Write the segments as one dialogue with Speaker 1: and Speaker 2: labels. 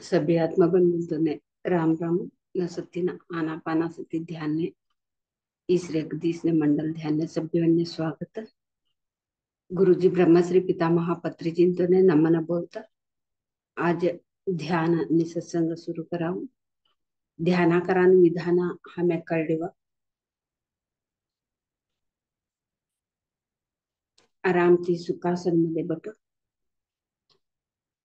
Speaker 1: सभी आत्मबंधुओं ने राम राम न सती न आनापाना सती ध्यान ने ईश्वर जगदीश ने मंडल ध्यान ने सभी अन्य स्वागत गुरुजी ब्रह्मश्री पितामह पत्री चिंतो ने नमन बोलता आज ध्यान आणि सत्संग सुरू करावं. ध्यानाकरान विधान हमें कळवा आरामથી સુખાસનमध्ये બટો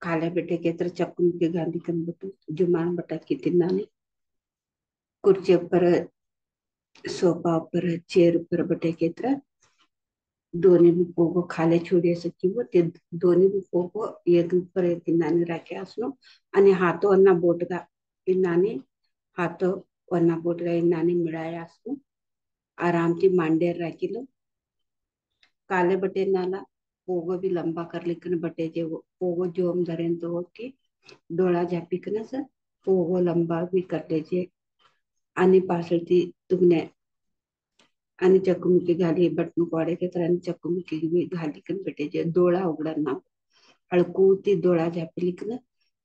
Speaker 1: કાલે બેઠે કેત્ર ચક્કુ કે ગાંધી કન બટો જુમાન બટા કિતિનાને कुर्सी पर सोफा पर चेयर पर बटे केत्र दोन्ही पोगो खाले छोडी असं किंवा ते दोन्ही पोगो एक पर एक नाने राखे असनो आणि हातो अन्ना बोटगा इनाने हातो अन्ना बोटगा इनाने मिळाया असनो आरामથી मांडेर राखीलो काले बटे नाला पोगो भी लंबा कर लिखन बटे जे पोगो जोम धरेन तो की डोळा झापिकन स पोगो लंबा भी कर लेजे आणि पासळती तुमने आणि चकुमुकी घाली बटन कोडे के तरह चकुमुकी भी घाली कन बेटे जे डोळा उघडना हळकूती डोळा झापलिकन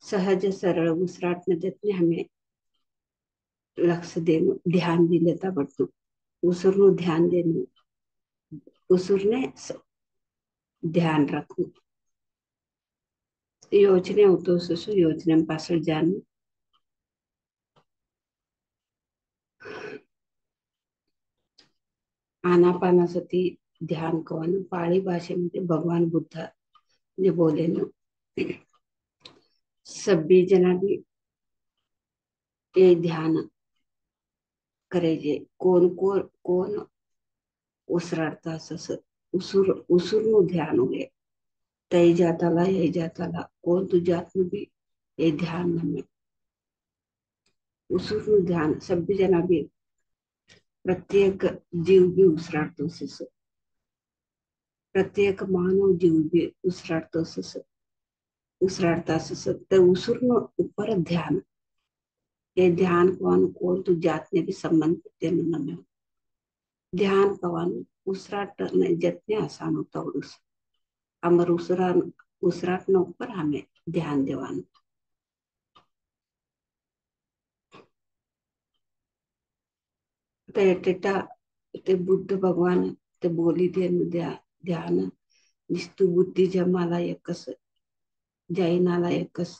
Speaker 1: सहज सरळ उसराट न जतने हमें लक्ष देनु ध्यान दिलेता बटनु उसुरनु ध्यान देनु उसुरने ध्यान रखनु योजने होतो ससु योजने पासळ जानु आनापानासती ध्यान कवन पाळी भाषेमध्ये भगवान बुद्ध ने बोले सभी जना भी ये ध्यान करायचे कोण कोण कोण उसराडता उसुर उसुरनु ध्यान हुए तय जाताला ये जाताला कोण तू जातनु भी ये ध्यान में उसुरनु ध्यान सभी जना भी प्रत्येक जीव भी उसराडतो प्रत्येक मानव जीव भी उसराडतो उसराडता तर उसुरनु ऊपर ध्यान ये ध्यान कौन तू जातने भी संबंध में ध्यान कवन उसराट ने जतने आसान होता उस अमर उसराट न ऊपर हमें ध्यान देवान टेटा ते बुद्ध भगवान ते बोली दे ध्यान निस्तु बुद्धी जमाला एकस जैनाला एकस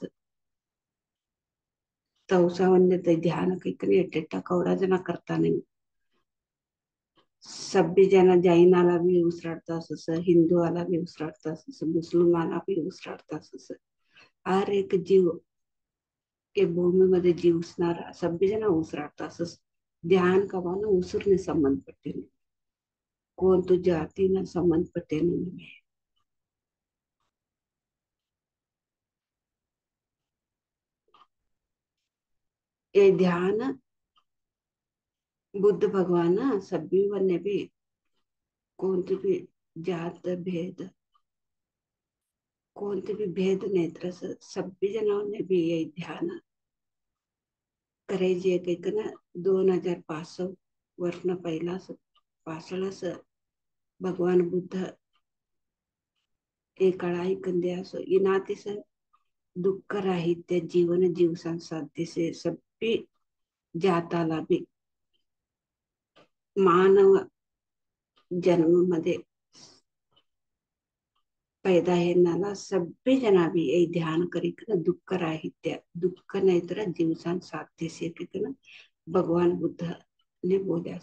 Speaker 1: तवसावन्य ते ध्यान काही टेटा कवडा जना करता नाही सभी जना जैनाला भी उसराडता हिंदूला भी उसराडता मुस्लिमाला भी उसराडता हर एक जीव के भूमी मध्ये जीव असणारा सभी जना उसराडता ध्यान कवाना उसुरने संबंध पट्टे कोण तू जाती ना संबंध पट्टे में ये ध्यान बुद्ध भगवान सभी वने भी कौन भी जात भेद कौन भी भेद नेत्र सभी जनों ने भी ये ध्यान करे जे काही 2500 वर्ष पहिला पासळस भगवान बुद्ध एक कळाई कंदे असो इनातिस दुःख राहित्य जीवन जीव संसाध्य से सभी जाताला भी मानव जन्म मध्ये पैदा है नाला सभी जना भी ये ध्यान करी दुःख राहित्य दुःख नहीं तरह जीवसान साध्य से भगवान बुद्ध ने बोल्या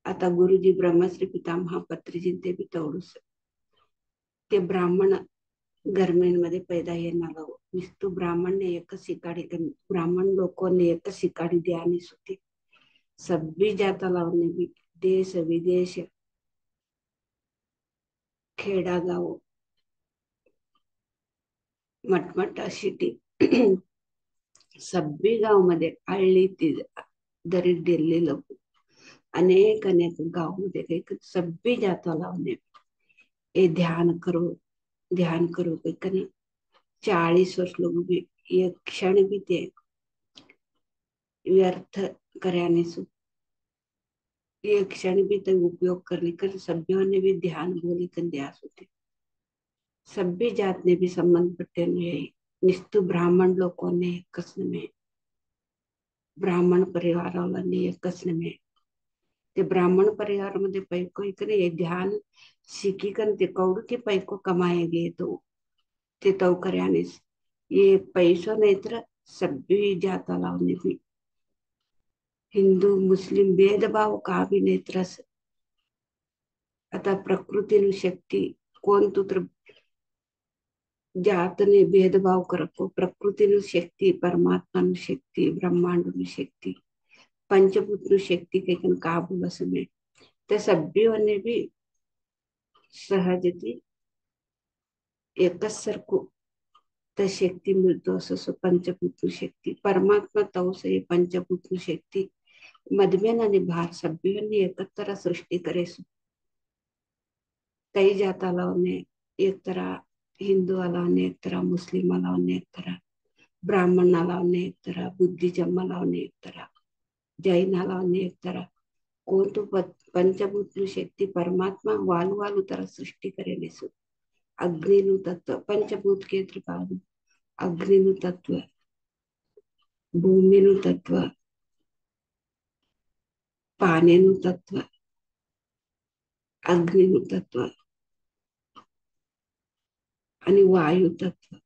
Speaker 1: आता गुरुजी ब्रह्मश्री पितामह पत्रीजी ते भी तेवढूच ते ब्राह्मण गर्मेंमध्ये पैदा येणार विस्तू ब्राह्मण ने एक शिकाडी ब्राह्मण लोगों ने एक शिकाडी ध्यान सुती सभी जाताला भी देश विदेश खेडा गाव मटमट सिटी सभी गाव मध्ये हळ्ळी दरी दिल्ली लोक अनेक अनेक गाव मध्ये सभी जाताला ये ध्यान करो कहना 40 वर्ष लोग भी एक क्षण भी ते व्यर्थ करने से एक क्षण भी ते उपयोग करने कर सभ्यों ने भी ध्यान बोली कर दिया होते सभी जात ने भी संबंध पट्टे नुसतं ब्राह्मण लोकांनी एकच नव्हे, ब्राह्मण परिवाराला एकच नव्हे, ते ब्राह्मण परिवार मध्ये पैको इकडे ये ध्यान सीखी कन ते कौड़ के पैको कमाएंगे ते तो करे ये पैसों नहीं तर सभी जाता लावने भी हिंदू मुस्लिम भेदभाव का भी नहीं तरस आता प्रकृती शक्ती कोण तू तर जातने भेदभाव करतो प्रकृती शक्ती परमात्मा शक्ती ब्रह्मांड शक्ती पंचभूत शक्ति के काबू में ते सभी ने भी सहजती एकच सरको त्या शक्ती मिळतो असं पंचभूत शक्ती परमात्मा तवस ये पंचभूत शक्ती मधमेन आणि भार सभ्यों एकत्र सृष्टि करे कई जाता ने एक तरह हिंदू अलावने एक तरह मुस्लिम अलावने एक तरह ब्राह्मण अलावने एक तरह बुद्धिज्म अलावने एक तरह जैन अलावने एक तरह कोण तो पंचभूत शक्ति परमात्मा वालू वालू तरह सृष्टि करे अग्नि तत्व पंचभूत के त्रिपाद अग्नि तत्व भूमि तत्व पानी तत्व अग्नि तत्व आणि वायु तत्व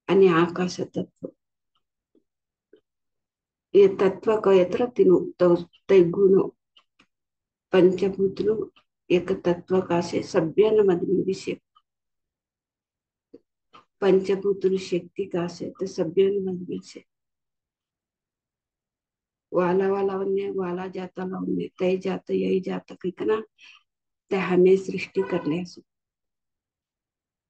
Speaker 1: आणि आकाश तत्व ये तत्व कयत्र तीनों तै गुणों पंचभूत एक तत्व का से सभ्य मधुर विषय पंचभूत शक्ति का से तो सभ्य मधुर से वाला वाला वाला जाता लावने तय जाता यही जाता कितना ते हमें सृष्टि कर ले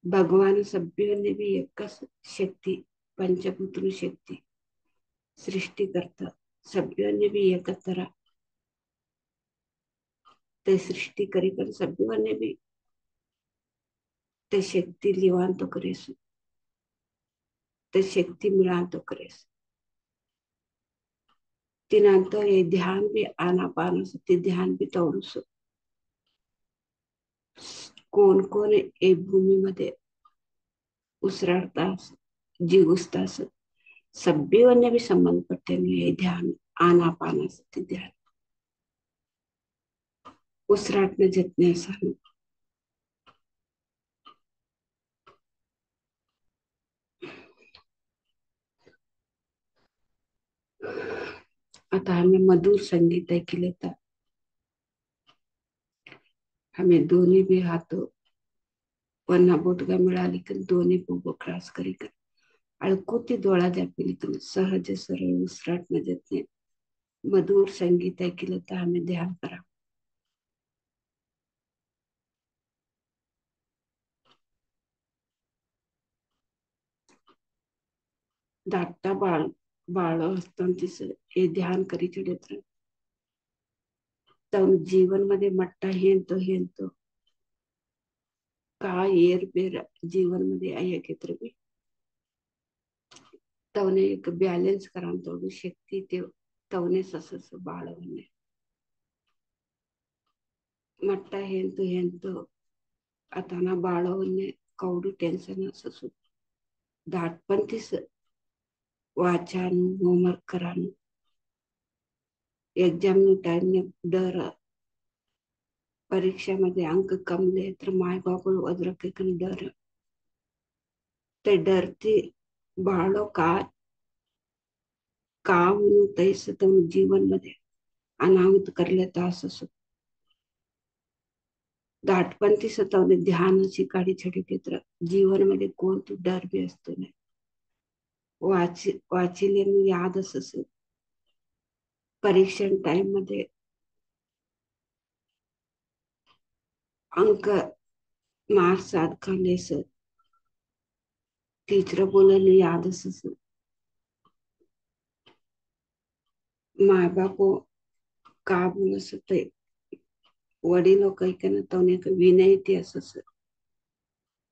Speaker 1: भगवान सभ्यों ने भी एक शक्ति पंचभूत शक्ति सृष्टि करता सभ्यों ने भी एक तरह ते सृष्टि करी कर सभ्यों ने भी ते शक्ति लिवान तो करे ते शक्ति मिलान तो करे तिनांतर ये ध्यान भी आना पाना ते ध्यान भी तोडूस कोण कोण ए भूमी मध्ये उसराडतास जीवस्तास सभ्यों भी संबंध पड़ते ये ध्यान आना पाना ते ध्यान उसराटने जितने सन आता हमें मधुर संगीत ऐकले तर हमें दोन्ही भी हाथों वरना बोटगा मिळाली की दोन्ही बोबो क्रॉस करी कर अळकुती डोळा जापिली तर सहज सरळ उसराट न जतने मधुर संगीत ऐकलं तर हमें ध्यान करा दाटा बाळ असताना हे ध्यान करी चढे तर जीवन मध्ये मट्टा हेंतो का येर बेर जीवन मध्ये ऐकत्र भी तवने एक बैलेंस करा तोडू शक्ती ते तवने सस बाळवणे मट्टा हेंतो आता बाळवणे कौडू टेन्शन असू दाटपंथीस वाचान होमवर्क करानु एग्जाम नो टाइम ने डर परीक्षा मध्ये अंक कम ले तर माय बाप अदरक डर ते डरती बाळो का तैस जीवन मध्ये अनाहुत करले तास दाटपंथी सतवणे ध्यानाची काढी छडी तर जीवन मध्ये कोणतो डर भी असतो नाही वाचिले याद असस परीक्षण टाइम मध्ये अंक मार्क्स साध खालेस टीचर बोलले याद असस माय बाप का बोलस ते वडील कैकन तवने विनयती असस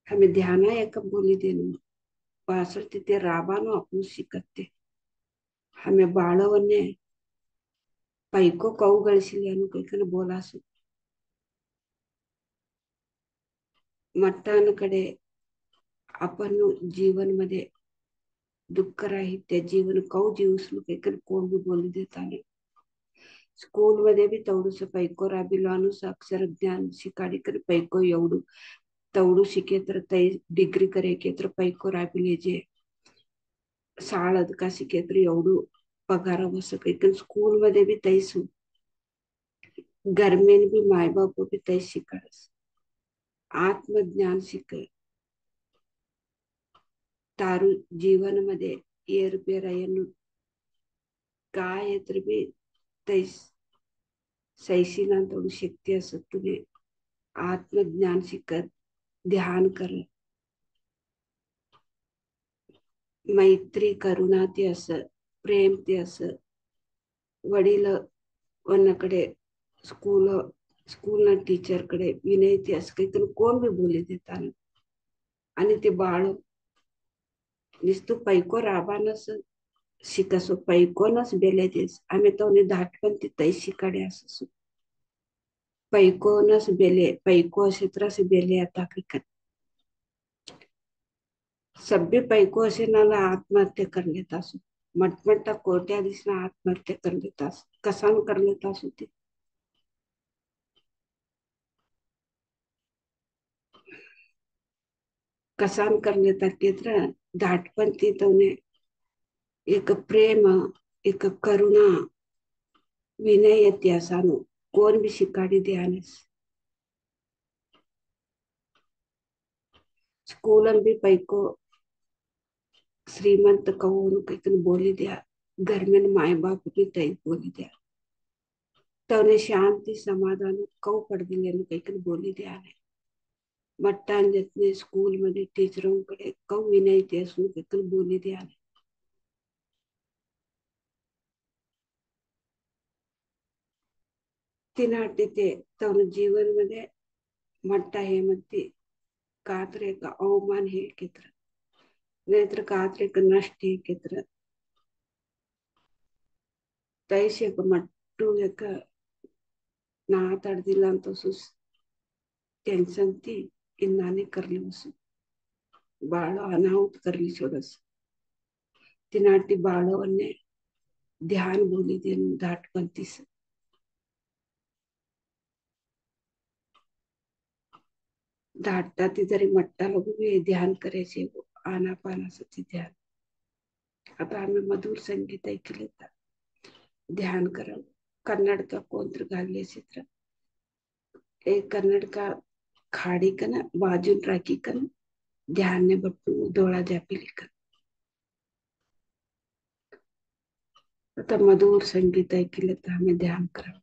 Speaker 1: हमें ध्यान एक बोली देनु पासर तिथे राबानो आपण शिकते हमें बाळवने पैको कौ ಗಳಿಸಿಲ್ಲ कैकन बोलास मट्टान कಡೆ आपण जीवन मध्ये दुःख राहील त्या जीवन कौ जीवसलो काही कोण बी बोलू देता नाही. स्कूल मध्ये बी तेवढंच पैको राबिलो अनुस अक्षर ज्ञान शिकाडी कर पैको एवढू तेवढू शिके तर तै डिग्री करे के तर पैको राबिले जे शाळद का शिके तर एवढू पगार बस काही स्कूल मध्ये बी तैस गर्मेन बी माय बाप बी तैस शिकाडस आत्मज्ञान शिक तारू जीवन मध्ये ಏರುಪೇರಾಯನ್ನು काय तर बी तैस सैशीना थोडी शक्ती असत तुम्ही आत्मज्ञान शिकत ध्यान कर मैत्री करुणा ते असं प्रेम ते असं वडील वनाकडे स्कूल स्कूल ना टीचर कडे विनय ते असं काही कोण बी बोले देताना आणि ते बाळ नुसतं पैको राबानच शिकसो पैकोनच बेले देस आम्ही तो धाट पण ती तै शिकाडे असो पैकोनच बेले पैको असे तर असे बेले आता सभ्य पैको असे नाला आत्महत्या कर लेता असो मटमटा कोट्या दिसना आत्महत्या कर लेता कसा कर लेता असो ते कसा कर लेता केत्र धाटपण ती तवने एक प्रेम एक करुणा विनय इतिहासानो कोण बी शिकाडी द्यानेस स्कूलन बी पैको श्रीमंत कहून काही बोली द्या घर में माय बाप की तई बोली द्या तवने शांति समाधान कौ पड दिले काही बोली द्या मट्टान जतने स्कूल मध्ये टीचरांकडे कौ विनय ते असून काही बोली द्या तिनाटे ते तवने जीवन मध्ये मट्टा हे म्हणते कात्रे का अवमान हे केत्र नाहीतर कात्रे का नष्ट हे केत्र तैसे एक मट्टू एक ना तड़दिला तो सुस टेंशन ती इन्नाने करली बसू बाळ अनाहुत करली सोडस तिनाटी बाळवन्ने ध्यान बोली देन धाटपंतीस धाटता ती जरी मट्टा लोग भी ध्यान करायचे आनापानासाठी ध्यान आता आम्ही मधुर संगीत ऐकले तर ध्यान करावं कन्नड का कोंत्र घालले चित्र एक कन्नड का खाड़ी कन बाजून राखी कन ध्यान ने बट्टू डोळा जापी लिखन आता मधुर संगीत ऐकले तर आम्ही ध्यान करावं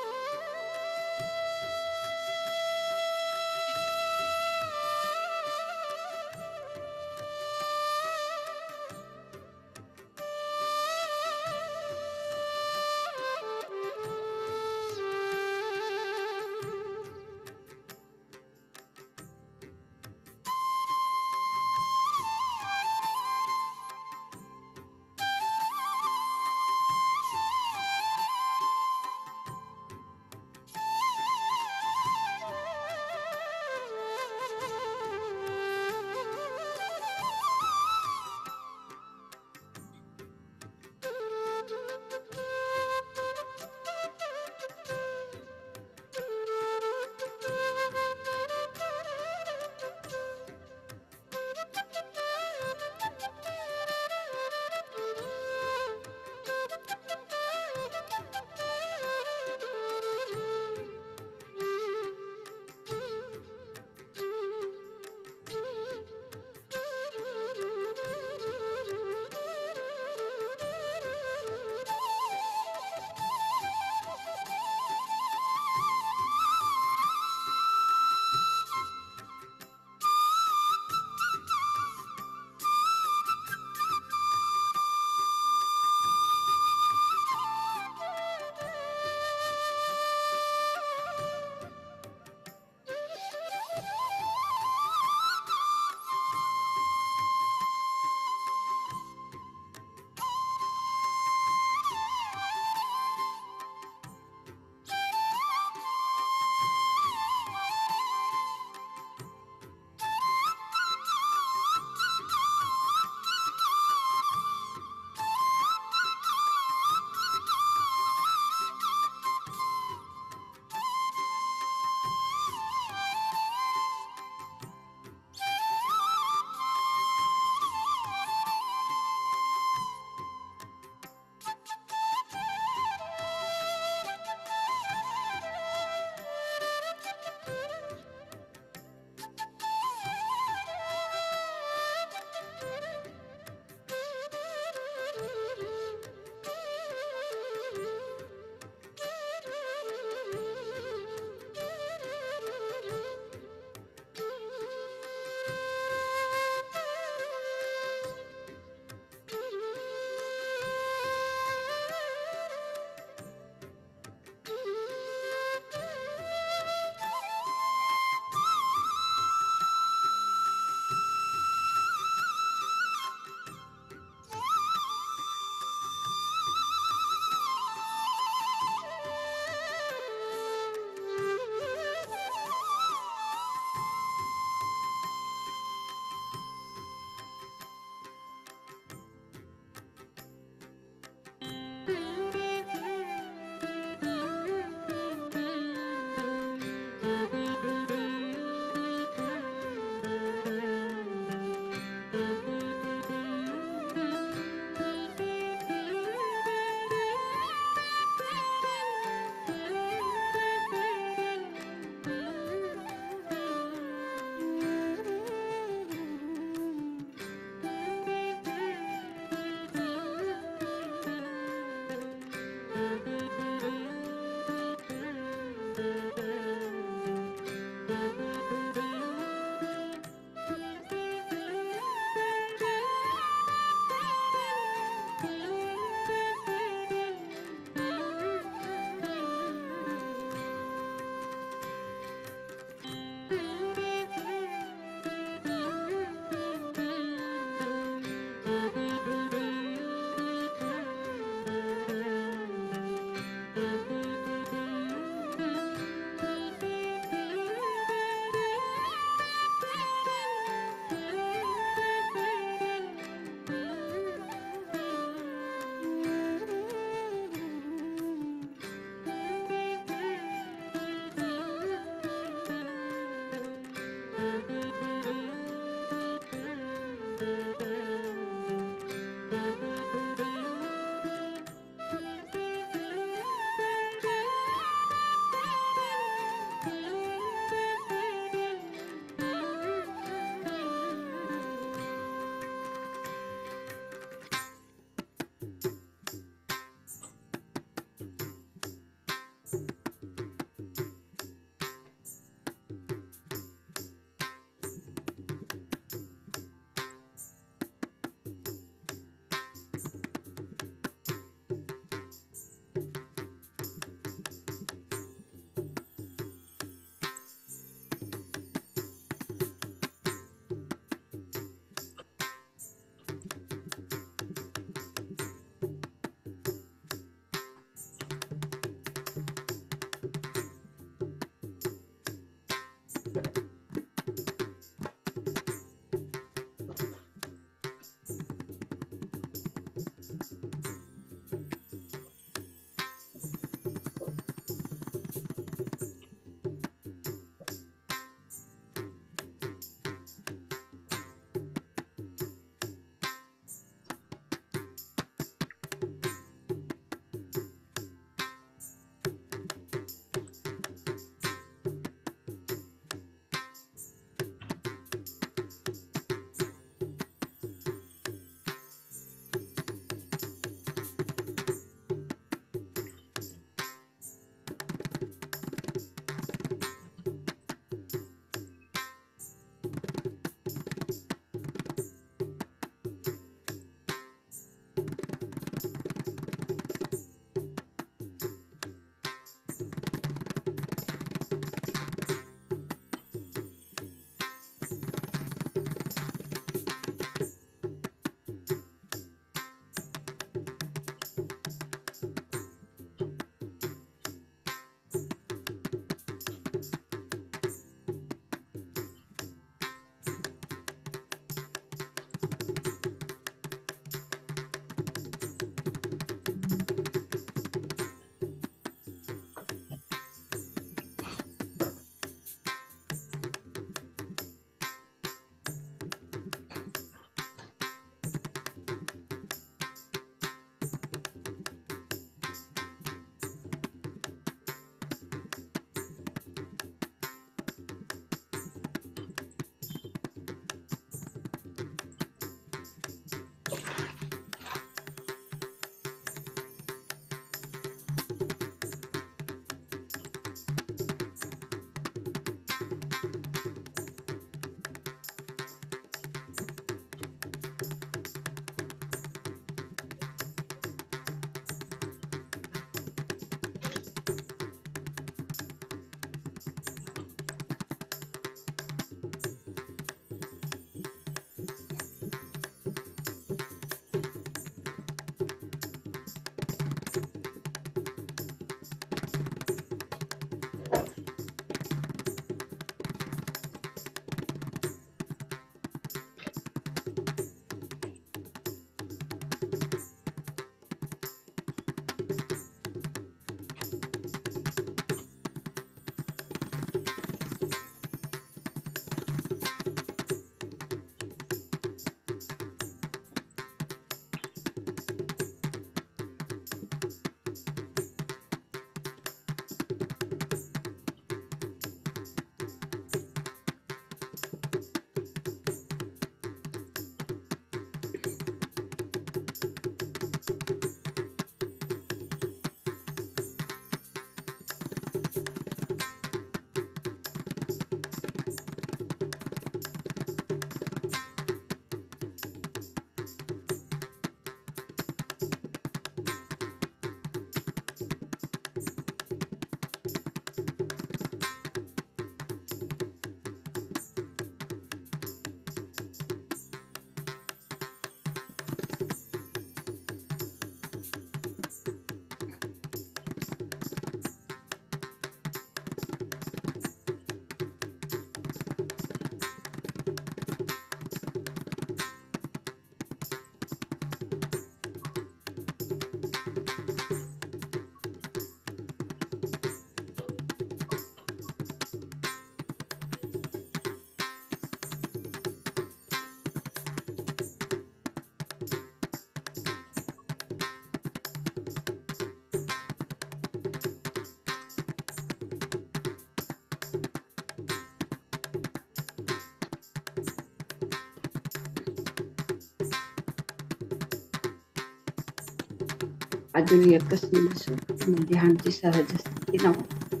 Speaker 1: अजून एकच निमिष म्हणजे ध्यानची सहज स्थिती नव्हती.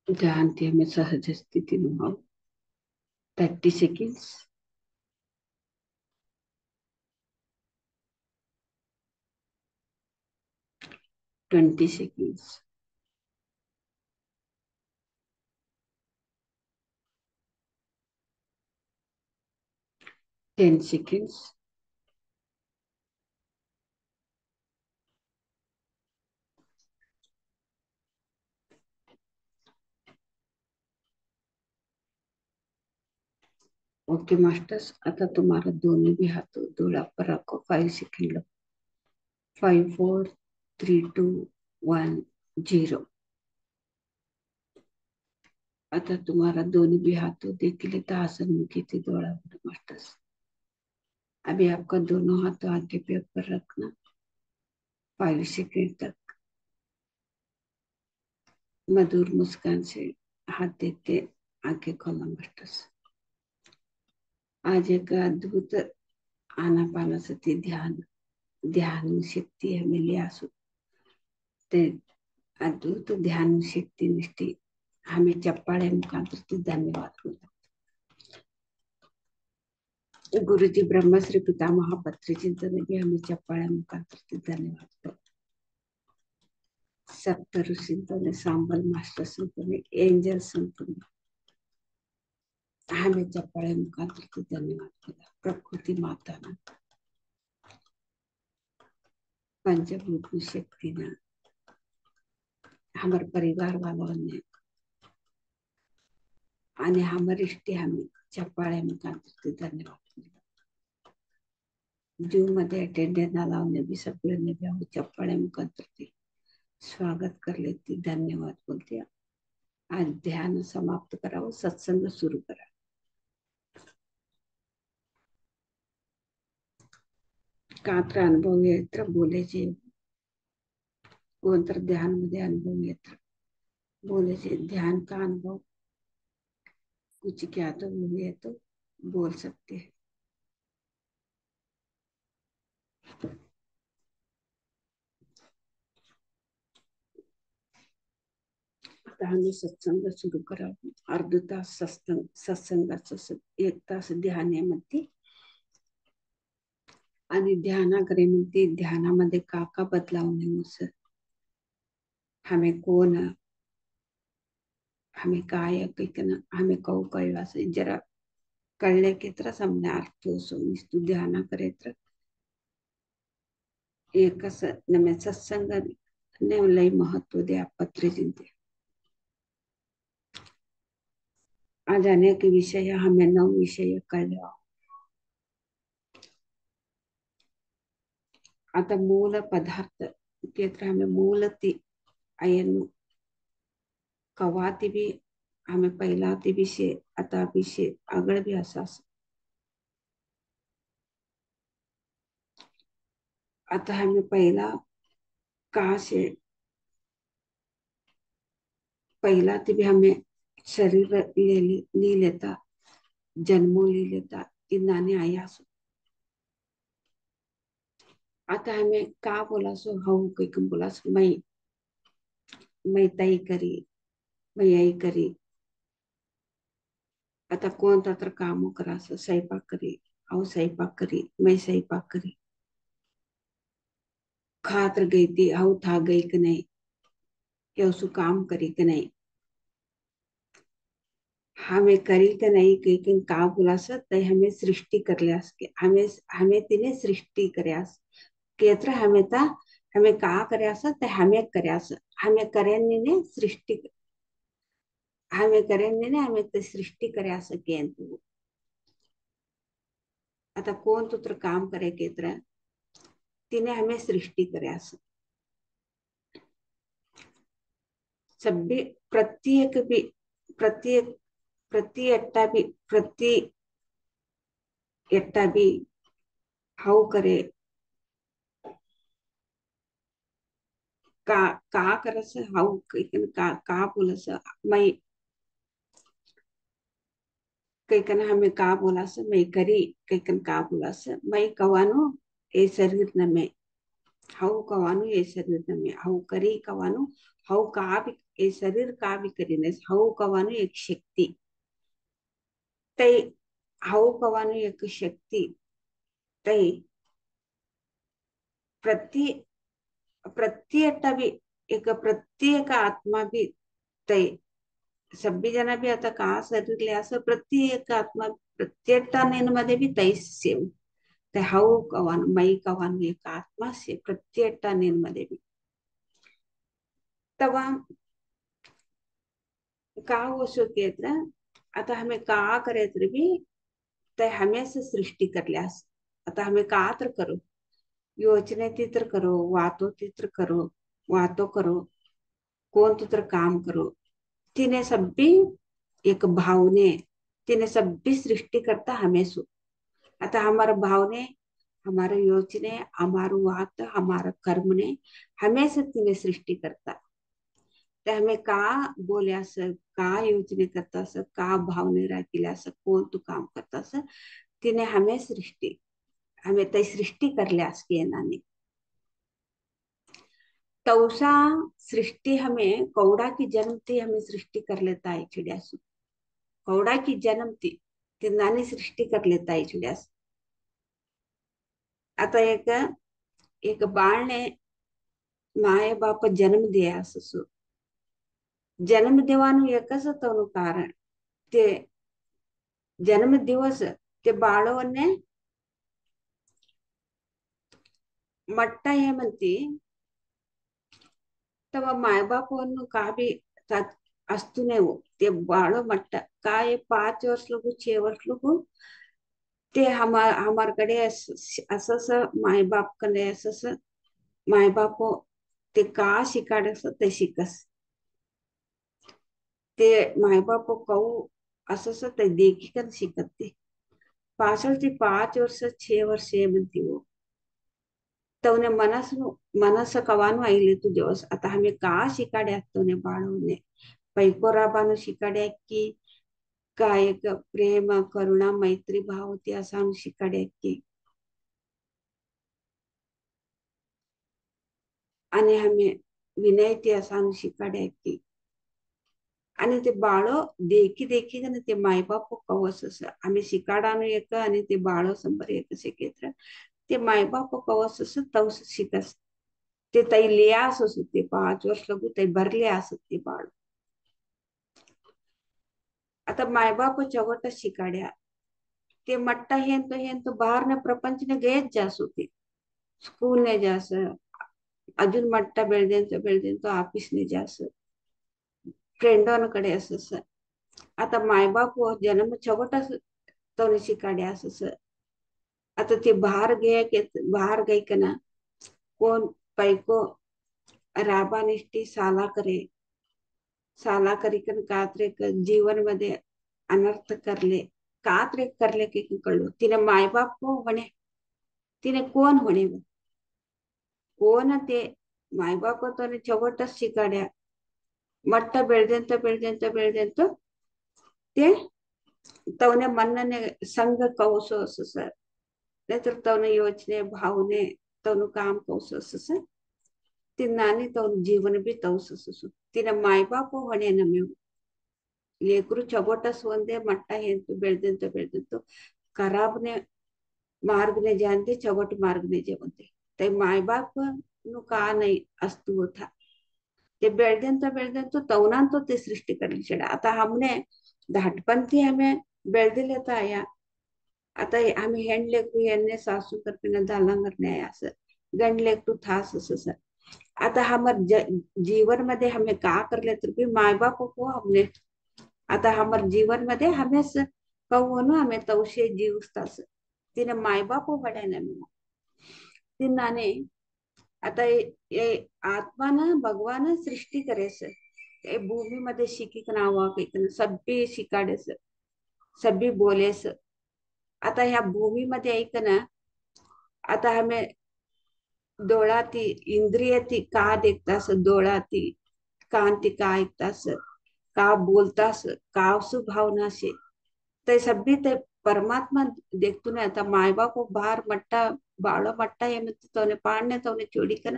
Speaker 1: ध्यान थी हमें सहज स्थिति अनुभव 30 seconds. Twenty seconds. 10 seconds. Okay masters, आता तुम्हारा दोनों भी हाथ डोला पर रखो 5 सेकंड लो. 5 4 3 2 1 0. आता तुम्हारा दोनों भी हाथों देख लेता आसन मुखी थी डोला पर मास्टर्स. अभी आपका दोनों हाथों आगे पे ऊपर रखना 5 सेकंड तक. मधुर मुस्कान से हाथ देते आगे खोला मास्टर्स. आज एक अद्भुत आनापानसती ध्यान ध्यान शक्ती मिली असू ते अद्भुत ध्यान शक्ती निष्ठी हमें चप्पाळे मुखांतर धन्यवाद बोला. गुरुजी ब्रह्मश्री पितामह पत्री चिंतन भी हमें चप्पाळे मुखांतर धन्यवाद बोला. सप्त ऋषींतने सांबल मास्टर संतने एंजल संतने हमें चप्पाळे मुखांतर धन्यवाद बोला. प्रकृति माता ने पंचभूत शक्ति ने हमारे परिवार वालों ने आणि हमारे इष्टे हमें चप्पाळे मुखांतर धन्यवाद. जूम मध्ये अटेंडेंट लावने भी सगळ्यांनी भी हम चप्पाळे मुखांतर स्वागत कर लेती, धन्यवाद बोलते. आज ध्यान समाप्त करावं, सत्संग सुरू करा. कात्र अनुभव येत बोलायचे, कोणतर ध्यान मध्ये अनुभव येत बोलायचे. ध्यान का अनुभव कुछ क्या तो हुए तो बोल सकते हैं. आता आम्ही सत्संग सुरू करावं. अर्धा तास सत्संगाचं 1 तास ध्यानामध्ये आणि ध्यानाकडे म्हणते ध्यानामध्ये का बदलाव नहीं सर. हमें कौन हमें काय हमें कौ कळला जरा कळले की तर समजा अर्थ नुसतं ध्यान करे तर एक नमे सत्संग ने लय महत्व द्या पत्र चिंते. आज अनेक विषय हमें 9 विषय कळले. आता मूल पदार्थ ते हमें मूल ती आयन कवाती भी हमें पहिला ती विषय आता विषय आगळ भी असा. आता हमें पहिला का से पहिला ती भी हमें शरीर ले लेता जन्मो ले लेता इनाने आया सो. आता हमें का बोला सो हाउ कई बोला सो मैं तई करी मैं यही करी. आता कोणता तर काम करा असं स्वयंपाक करी अहो स्वयंपाक करी मैं स्वयंपाक करी. खातर गई थी अहो था गई कि नहीं या उसको काम करी कि नहीं. हमें करी कि नहीं लेकिन का बोलास ते हमें सृष्टी करल्यास हमें हमें तिने सृष्टी कर्यास केत्र हमें ता हमें का कर्यास ते हमें कर्यास हमें करेंनी ने सृष्टि हमें करेंनी ने हमें ते सृष्टि करे असं केन तू आता कोण तुत्र काम करे केत्र तिने हमें सृष्टि करे असं सभी प्रत्येक भी प्रत्येक प्रति एट्टा भी प्रति एट्टा भी हाउ करे का का करस हाउ का बोलस मै कैकन हमें का बोलास मैं करी कैकन का बोलास मैं कवानो ए शरीर न में हाउ कवानो ए शरीर न में हाउ करी कवानो हाउ का भी ए शरीर का भी करीने हाउ कवानो एक शक्ति तै हाउ कवानो एक शक्ति तै प्रति प्रत्येक भी एक प्रत्येक आत्मा भी तै सभी जना भी आता का शरीर असं प्रत्येक आत्मा प्रत्येक मध्ये बी तैस सेम ते हाऊ कवान मै कवान एक आत्मा से प्रत्येक मध्ये बी तवा का हो शकेत आता हमें का करे भी ते हमें से सृष्टि करल्यास आता हमें का तर करो योचने तित्र करो वातो तित्र करो वातो करो कोण तित्र काम करो तिने सभी एक भावने तिने सभी सृष्टि करता हमें सु आता हमारा भावने हमारे योचने हमारा वात हमारा कर्म ने हमें से तिने सृष्टि करता ते हमें का बोल्यास का योचने करतास का भावने राखिल्यास कोण तू काम करतास तिने हमें सृष्टि हमें तै सृष्टि करल्यास की येणाने तौसा सृष्टि हमें कौड़ा की जन्म थी हमें सृष्टि कर लेता है चिड़ियासु कौड़ा की जन्म थी तिनाने सृष्टि कर लेता है चिड़ियास आता एक बाळ ने माये बाप जन्म दिया असो जन्म देवाનું એક જ હતું કારણ તે જન્મ દિવસ તે બાળોને मट्टा हे म्हणते तेव्हा मायबापांनो का बी असतो नाही हो ते बाळ मट्टा काय 5 वर्ष लोक 6 वर्ष लोक ते हमारकडे असं माय बाप कडे असं माय बाप ते का शिकाडस ते शिकस ते माय बाप कहू असं ते देखील शिकत ते पाछळ ती 5 वर्ष 6 वर्ष म्हणते हो तवने मनस कवानु आईले तू दिवस आता हमें का शिकाड्या तोने बाळवने पैको राबानु शिकाड्या की काय एक प्रेम करुणा मैत्री भाव ते असा शिकाड्या की आणि हमें विनय ते असा शिकाड्या की आणि ते बाळ देखी देखी ना ते मायबाप कवस आम्ही शिकाडानु एक आणि ते बाळ संबर एक शिकेत्र ते मायबाप कवस तवस शिकस ते तै लियास असत ते 5 वर्ष लगू ते भरले असत ते बाळ आता मायबाप चवट शिकाड्या ते मट्टा हेन तो बाहर ने प्रपंच ने गए जास होते स्कूल ने जास अजून मट्टा बेळदेन तो ऑफिस ने जास फ्रेंडोनकडे असस आता मायबाप जन्म चवट तो शिकाड्या असस आता ते बाहर गई कना कोण पैको राबा निष्ठी साला करिकन कात्रे जीवन मध्ये अनर्थ करले कात्रे करले की कळलो तिने मायबाप म्हणे तिने कोण म्हणे कोण ते मायबाप तो चवटच शिकाड्या मट्ट बेळदेंत ते तवने मनने संघ कौसो असस नाहीतर तवने योचने भावने तवनु काम कौसो असस तिनाने तवन जीवन भी तौस असस तिने मायबाप म्हणे न मेव लेकरू चबोटस ಒಂದೇ ಮಟ್ಟ ಹೆಂತು ಬೆಳೆದಂತ खराब ने मार्ग ने जानते चवट मार्ग ने जेवते ते माय बाप नु का नाही अस्तु था ते बेळदेंत तवनान तो ते सृष्टि करली छेड़ा आता हमने धाटपंथी हमें बेळदे लेता आया आता आम्ही हेंड लेकरू यांने सासू करपिन दालांगर ने आया असं गंड लेकरू थास असं आता जीवन में हमें का कर ले तो भी माँ बाप को हमने आता हमारे जीवन में हमें कहू ना हमें तवशे जीवतास तिने माय बाप बड्या ना मी तिनाने आता आत्मा ना भगवान सृष्टी करेस भूमी मध्ये शिकिक नावा कैकन सभ्य शिकाडेस सभी बोलेस आता ह्या भूमी मध्ये ऐक ना आता हमें डोळाती इंद्रियती का देखतास डोळाती कांती का ऐकतास का बोलतास का भावना से ते सभी ते परमात्मा देखतू ने आता माय बाप बाहर मट्टा बाळ मट्टा एमती तवने पाड़ने तवने चोड़ी कर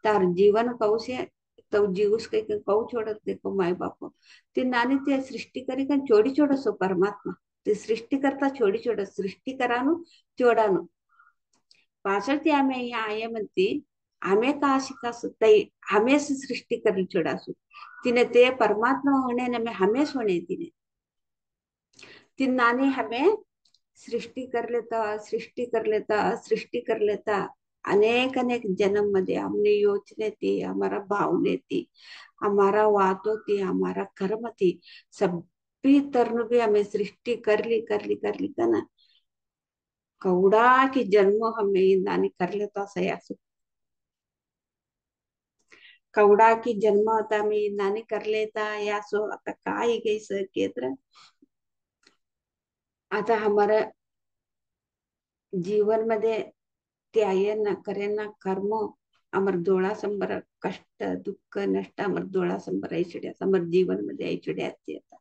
Speaker 1: तार जीवन कौशे तव जीवस कई कौ छोड़त देखो माय बाप ते नानी ते सृष्टि करी का चोड़ी छोड़ सो परमात्मा ते सृष्टि करता छोड़ी छोड़ सृष्टि करानु चोडानु पाछळ ती आम्ही અહીંયા आये म्हणती आम्ही का शिकास तई हमें सृष्टि करी छोड़ासु तिने ते परमात्मा होने ने हमें होने तिने तीन नानी हमें सृष्टि कर लेता सृष्टि कर लेता अनेक अनेक जन्म मध्ये हमने योचने थी हमारा भावने थी हमारा वातो थी हमारा कर्म थी सभी तरन भी हमें सृष्टि कर ली का ना कौड़ा की जन्म हमें नानी कर लेता सयासु कौड़ा की जन्म आता मी नानी कर लेता यासो आता काय गई सर केत्र आता हमारा जीवन मध्ये त्यायन करेना कर्म अमर डोळा संबर कष्ट दुःख नष्ट अमर डोळा संबर ऐश्वर्या अमर जीवन मध्ये ऐश्वर्या आता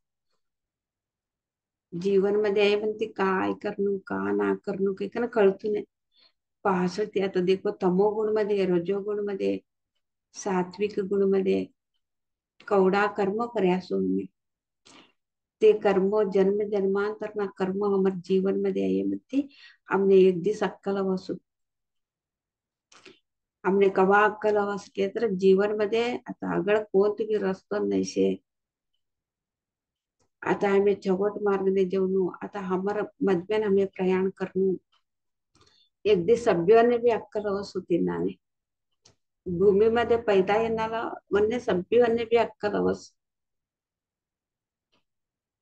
Speaker 1: जीवन मध्ये आहे म्हणते काय करणं का ना करणं काही का कळतो नाही पाहसते आता देखो तमो गुण मध्ये रजोगुण मध्ये सात्विक गुण मध्ये कवडा कर्म कर्यासो मी ते कर्म जन्म जन्मांतर ना कर्म हमर जीवन मध्ये आहे म्हणते हमने एक दिवस अक्कल वसू हमने कवा अक्कल वास के तर जीवन मध्ये आता आगळ कोणती रस्तो नाही शे आता हमें चौवट मार्ग ने जेवनु आता हमारा मध्यान हमें प्रयाण करनु एक दिवस सभ्यों ने भी अक्कल वसू तिनाने भूमी मध्ये पैदा येणारा म्हणजे सभ्यों भी अक्कल वस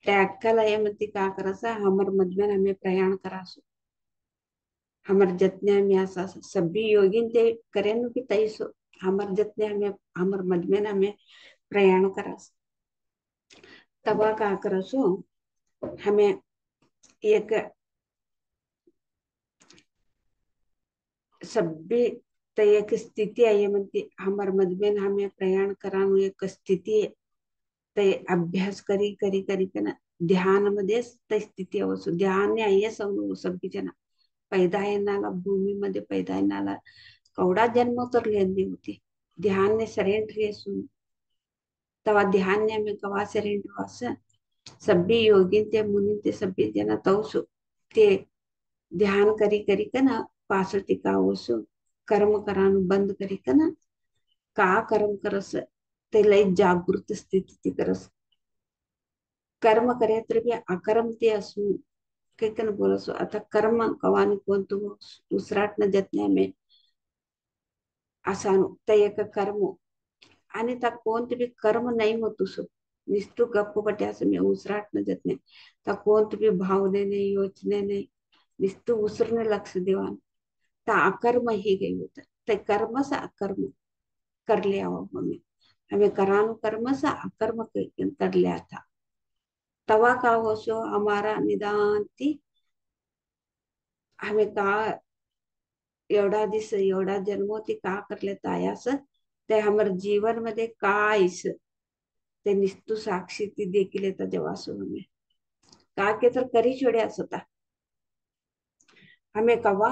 Speaker 1: त्या अक्कल आहे म्हणते का करायचं हमर मध्यान हमें प्रयाण करासो हमर जतने में आसा सभी योगिन ते करेन की तैसो हमर जतने हमें हमर मध्यान हमें प्रयाण करास तबा का करसो हमें एक सभ्य ते एक स्थिति आहे म्हणते हमर मधमेन हमें प्रयाण करानु एक स्थिति ते अभ्यास करी करी करी के ना ध्यान मध्ये ते स्थिती अवसु ध्यान ने आहे सभी जना पैदा येणारा भूमी मध्ये पैदा येणारा कवडा जन्म तर लेंदी होती ध्यान ने सरेंडर सुन तवा ध्यान ने हमें कवा सरेंडर वास सभी योगी ते मुनि ते सभी जना तवसु ते ध्यान करी करी का ना पास टिका वसु कर्म करानु बंद करी का ना का कर्म करस ते लय जागृत स्थिती करस कर्म करे तर भी अकर्म ते असू काही कन बोलसो आता कर्म कवानी कोणतो उसराट न जतने में असानु ते एक कर्म आणि त्या कोणते बी कर्म नाही होतुस निस्तू गप्प बट्यास मी उसराट न जतने त्या कोणते बी भावने नाही योचने नाही निस्तू उसरने लक्ष देवान त्या अकर्म ही गई होत ते कर्म से अकर्म कर लिया हो हमें करानु कर्म से अकर्म कर लिया था तवा का होशो हमारा निदांती हमें का एवढा दिस एवढा जन्मोती का करले तायास ते हमर जीवन मध्ये कायस ते निस्तू साक्षी ती देखील येतात जेव्हा हमें का के तर करी छोड्यास होता हमें कवा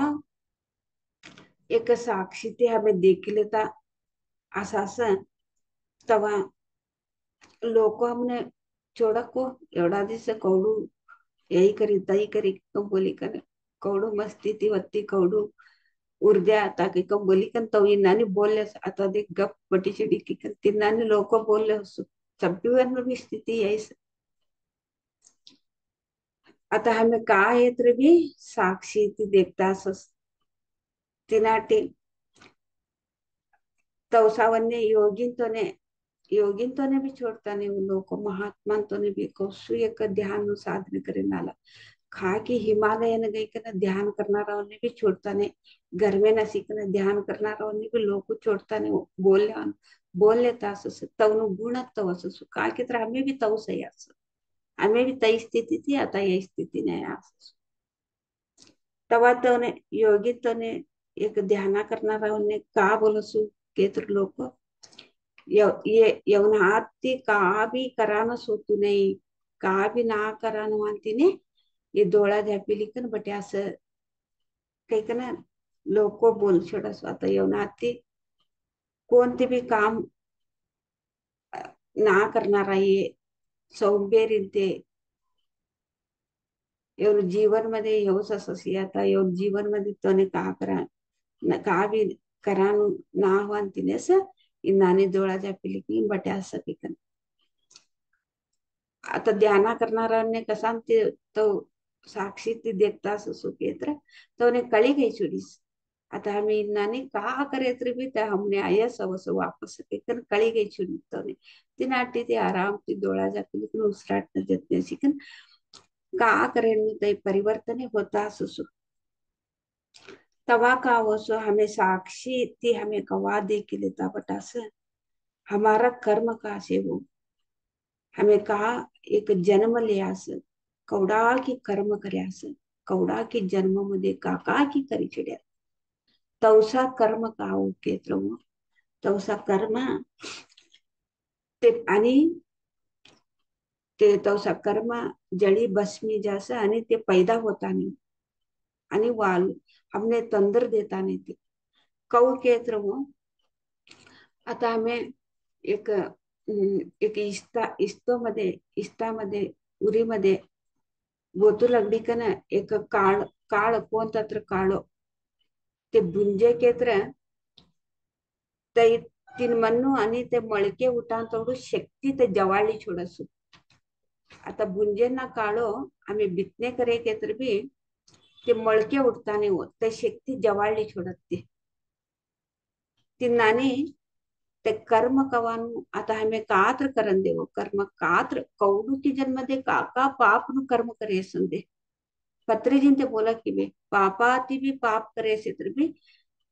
Speaker 1: एक साक्षी ते हमें देखील येता असा तवा लोक हमने छोडको एवढा दिस कौडू यही करी तई करी तो बोली कर कौडू मस्ती ती वत्ती कौडू उर्द्या ताकि कब बोली कन तो ये नानी बोलले आता देख गप बटी चिड़ी की कन तीन नानी लोको बोलले हसु सभ्य में भी स्थिति है आता हमें का है तर भी साक्षी ती देखता सस तिनाटी तवसावन्य योगिन तो ने भी छोड़ता नहीं उन लोगों को, महात्मा तो ने भी कौसु एक ध्यान नु साधन करे नाला खा की हिमालय न गई के ध्यान करना ने भी छोड़ता नहीं, घर में न सीखना ध्यान करना ने भी लोग को छोड़ता नहीं, बोल लेता असं तवनु गुण तव असं काय की तर आम्ही बी तवस आहे असं, आम्ही बी तई स्थिती थी आता यही स्थिती नाही असं तवा तवने योगी तने एक ध्याना करणारा का बोलसू के तर लोक ये यवनात ती का बी करान सोतू नाही, का बी ना करान मानती ने ये डोळा झापिली कन बटे असं काही का ना लोक बोल छोडस आता यवनात ती कोणते बी काम ना करणारा ये सौंबेरील ते एवढं जीवन मध्ये येऊच असं आता एवढं जीवन मध्ये तने का करा का बी करान ना हवान तिने असं नानी डोळाच्या पिली की बट्या असं की आता ध्याना करणाऱ्यांनी कसा ते तो साक्षी ती देखता असं सुखेत्र तो ने कळी गई चुडीस आता आम्ही नानी का करे तरी भी त्या हमने आया सवस वापस केकन कळी गई चुडी तो ने ती नाटी ती आराम ती डोळाच्या पिली की उसराट न देत नाही सिकन का करे ते परिवर्तन होता असो तवा का वसो हमें साक्षी थी हमें गवा दे के लेता बटास हमारा कर्म का से वो हमें कहा एक जन्म लियास कवडा की कर्म कर्यास कवडा की जन्म मध्ये काका की करी चिड्या तवसा कर्म का हो केत्र तवसा कर्म ते आणि ते तवसा कर्म जळी बसमी जास आणि ते पैदा होता नाही आणि वाल हमने तंदर देता नाही ते कौ केत्र आता आम्ही एक एक इस्तामध्ये उरीमध्ये गोतू लगडी का ना एक काळ काळ कोणता तर काळ ते बुंजे केत्र ते तीन मन्नू आणि ते मळके उठान तोडू शक्ती ते जवाळी छोडसू आता बुंजेना काळो आम्ही बितने करे केत्र बी ते मळके उठताने होत ते शक्ती जवाळी छोडत ती नानी ते कर्म कवानु आता हमें कात्र करन देवो कर्म कात्र कौडू की जन्म दे काका पाप नु कर्म करे संदे पत्री जिन ते बोला की बे पापाती भी पाप करे से तर भी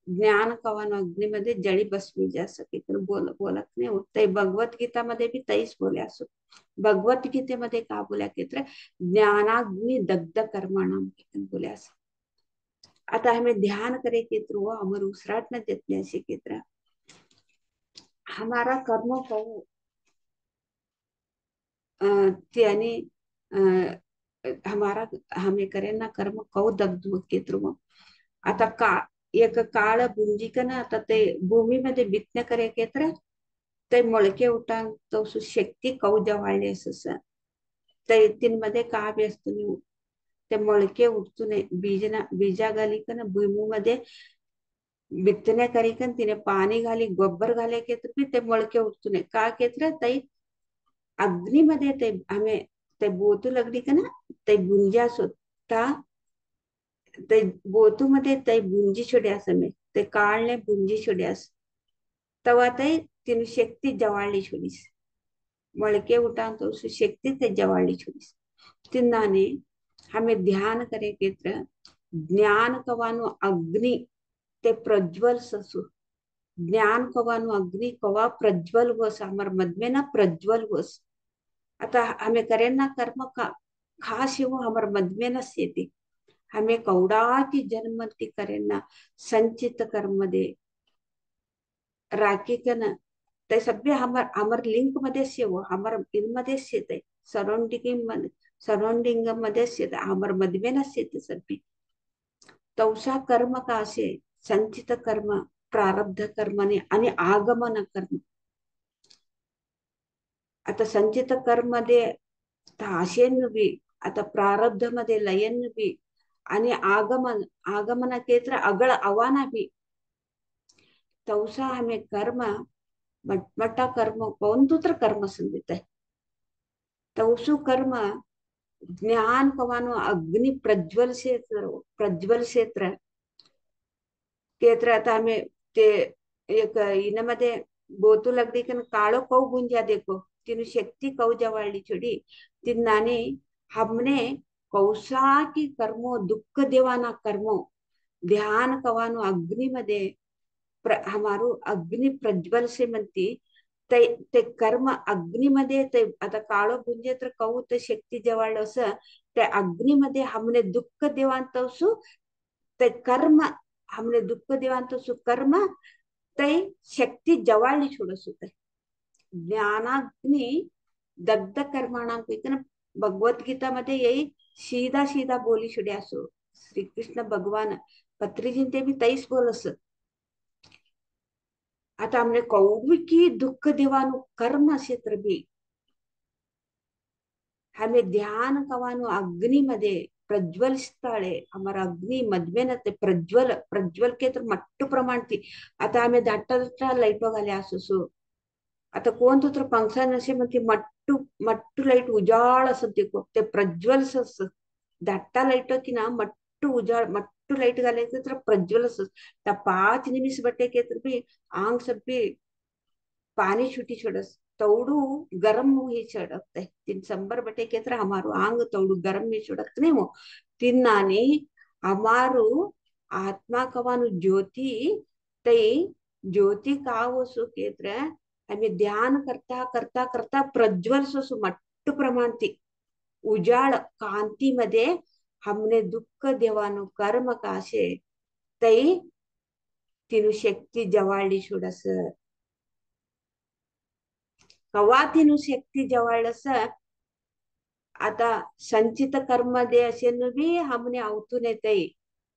Speaker 1: ज्ञान कवानु अग्नि मध्ये जळी बसवी जा सके तर बोलत नाही होत भगवत गीता मध्ये भी तैस बोल्या असो भगवत गीतेमध्ये का बोल्या की तर ज्ञानाग्नि दग्ध कर्माणाम बोल्या असो आता हमें ध्यान करे के तो अमर उसराट न देते से के तरह हमारा कर्म को त्याने हमारा हमें करे ना कर्म कौ दग्ध केत्र आता का एक काळ बुंजिकन आता ते भूमीमध्ये बित्न करे केत्र ते मोळके उठा तो शक्ती कौ जवाळले असं ते तीनमध्ये का बी असतो ते मोळके उठतूने बीजा घाली का ना भूमीमध्ये बिತ್ತನೆ करीकन तिने पाणी घाली गोबर घाले केत्र ते मोळके उठतूने का केत्र तई अग्नीमध्ये ते आम्ही ते बोतू लगडी का ना ते गुंजा सुद्धा ते बोतू मध्ये ते बुंजी छोड्यास मे ते काळने बुंजी छोड्यास तवा ते तिने शक्ती जवाळली छोडीस मळके उठान तो शक्ती ते जवाळली छोडीस तिन्नाने हमें ध्यान करे केत्र ज्ञान कवानु अग्नि ते प्रज्वल ससु ज्ञान कवानु अग्नि कवा प्रज्वल वस हमार मद में ना प्रज्वल वस आता हमें करें ना कर्म का खास वो हमार मद में ना सेती हमें कौडा की जन्म ती करें ना संचित कर्म दे राखी के ना ते सगळे हमार लिंक मध्ये सेव हमार मध्ये येते सराउंडिंग मध्ये येते हमार मद में ना येते सगळी तवसा कर्म का असे संचित कर्म प्रारब्ध कर्माने आणि आगमन कर्म आता संचित कर्म मध्ये आशेन बी आता प्रारब्ध मध्ये लयन बी आणि आगमन केत्र अगळ आव्हाना बी तवसा हमें कर्म मट्टा कर्म कोणतं कर्म संदित आहे तवसु कर्म ज्ञान कवानो अग्नि प्रज्वल क्षेत्र केत्र आता हमें ते एक इनमध्ये बोतू लगदी कन काळो कौ गुंजा देखो तीन शक्ति कौ जवाली छोड़ी तीन नानी हमने कौसा की कर्मो दुःख देवाना कर्मो ध्यान कवानो अग्नि मध्ये हमारो अग्नि प्रज्वल से म्हणती ते ते कर्म अग्नीमध्ये ते आता काळो गुंजे तर कौ ते शक्ती जवळ असं त्या अग्नीमध्ये हमने दुःख देवांतसु ते कर्म हमने दुःख देवांतसु कर्म ते शक्ती जवाळी छोडस होते ज्ञानाग्नी दग्ध कर्माणाम पैकी भगवद्गीता मध्ये येई सीधा सीधा बोली छुड़े असो श्री कृष्ण भगवान पत्रीजी ते भी तईस बोलस आता हमने कौवी की दुःख देवानु कर्म क्षेत्र भी हमें ध्यान कवानु अग्नि मध्ये प्रज्वल स्थळे हमारा अग्नि मधमेन ते प्रज्वल प्रज्वल के तर मट्टू प्रमाण ती आता आम्ही दाटा लाईटो घाले असो आता कोण तर पंखा नसे मग ते मट्टू मट्टू लाईट उजाळ असत ते प्रज्वल असत दाटा लाईट की ना मट्टू उजाळ मट्टू लाईट घालायचं तर प्रज्वल असत त्या 5 निमिष बटे के तर भी आंग सब भी पानी छुटी छोड़स तौड़ू गरम ही छड़कते तीन संबर बटे के तर हमारो आंग तौड़ू गरम में छुड़क नहीं हो तीन नानी हमारो आत्मा कवानु ज्योति तई ज्योति कावो सु केत्र हमें ध्यान करता करता करता प्रज्वल सो मट्ट प्रमाण ती उजाळ कांती मध्ये हमने दुःख देवानो कर्म काशे तई तिनु शक्ती जवाळी छोडस कवा तिनु शक्ती जवाळस आता संचित कर्म मध्ये असे बी हमने आवतून येते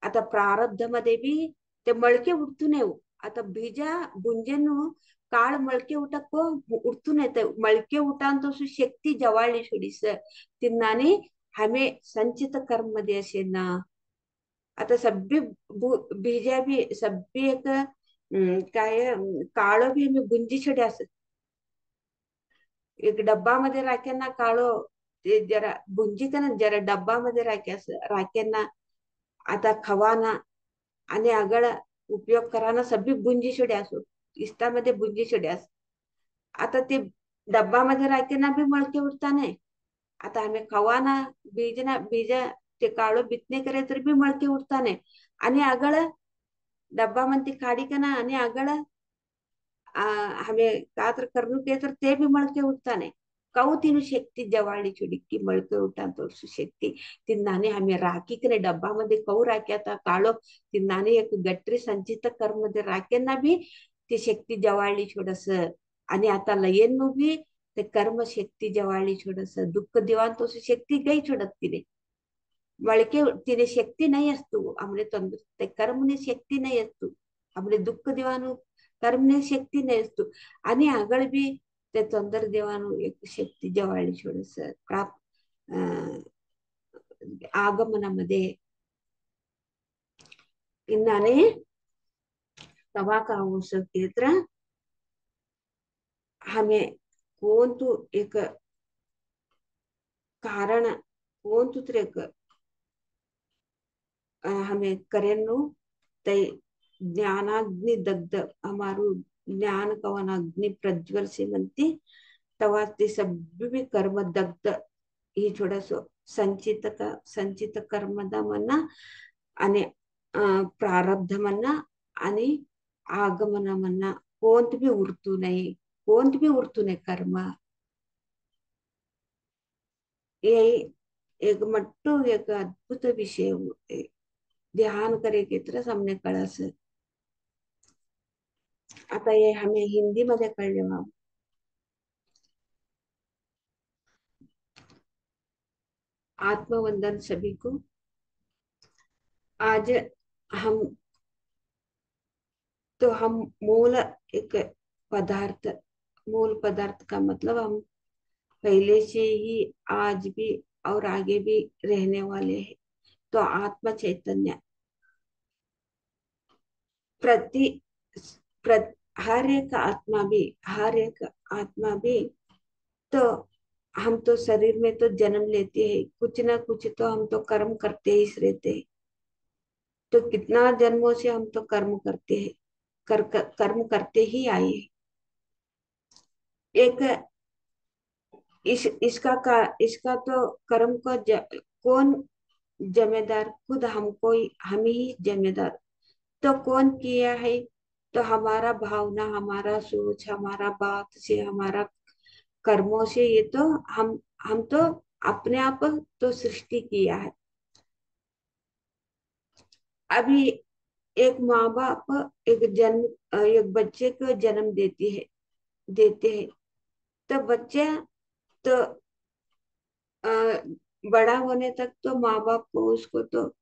Speaker 1: आता प्रारब्ध मध्ये बी ते मळके उठतून येऊ आता बीजा बुंजेनु काळ मळके उठक उठतून येते मळके उठान तो शक्ती जवाळी छोडीस तिन्नाने हमें संचित कर्म मध्ये असे ना आता सभ्य बीजा भी सभ्य एक काय काळ भी हमें गुंजी छडे असत एक डब्बा मध्ये राख्यांना काळो ते जरा बुंजी का ना जरा डब्बा मध्ये राख्यास राख्यांना आता खवाना आणि आगळ उपयोग कराना सभी बुंजी छड्या असो इष्टामध्ये बुंजी छड्यास आता ते डब्बा मध्ये राख्यांना भी मळके उठता नाही आता आम्ही खवाना बीज ते काळो बितने करे तर भी मळके उठता नाही आणि आगळ डब्बा मध्ये खाडी का ना आणि आगळ हमें कातर करनु के तर ते भी मळके उठता नाही कऊ तीनु शक्ती जवाळी चुडिक्की मळके उठा तोर्सु शक्ती तिन्नाने हमें राखी करे डब्बा मध्ये कऊ राख्याता काळो तिन्नाने एक गट्री संचित कर्म मध्ये राख्यांना भी ती शक्ती जवाळी छोडस आणि आता लयेनु भी ते कर्म शक्ती जवाळी छोडस दुःख दिवान तोर्सु शक्ती गई छोडत तिने मळके तिने शक्ती नाही असतो हमने तंदुरुस्त ते कर्म ने शक्ती नाही असतो हमने दुःख दिवानु कर्म ने शक्ती नाही असतो आणि आगळ बी ते तोंदर देवानु एक शक्ती जवाळी छोडस प्राप्त ಆಗಮನमध्ये इन्नाने तवा का हो सके हमें कौन तो एक कारण कौन तो एक हमें करेनु ते ज्ञानाग्नि दग्ध हमारू ज्ञान कवन अग्नि प्रज्वल से बनती तवा ते सब भी कर्म दग्ध ही थोडस संचित कर्मदा म्हणा आणि प्रारब्ध म्हणा आणि आगमन म्हणा कोणत भी उरतू नाही कोणत भी उरतू नाही कर्म ये एक मट्टू एक अद्भुत विषय होते ध्यान करे की तरह हमने कळस आता ये हमें हिंदी मध्ये कळले मग आत्मवंदन सभी को आज हम तो हम मूल एक पदार्थ मूल पदार्थ का मतलब हम पहले से ही आज भी और आगे भी रहने वाले हैं तो आत्म चैतन्य प्रति हर एक आत्मा भी तो हम तो शरीर में तो जन्म लेते हैं कुछ ना कुछ तो हम तो कर्म करते ही रहते हैं तो कितना जन्मों से हम तो कर्म करते हैं कर्म करते ही आए हैं। एक इसका तो कर्म को कौन जिम्मेदार? खुद हमको ही, हम ही जिम्मेदार। तो कौन किया है? तो हमारा भावना, हमारा सोच, हमारा बात से, हमारा कर्मों से, ये तो हम तो अपने आप तो सृष्टि किया है। अभी एक माँ बाप एक बच्चे को जन्म देते हैं। तो बच्चा तो अ, बड़ा होने तक तो माँ बाप को उसको तो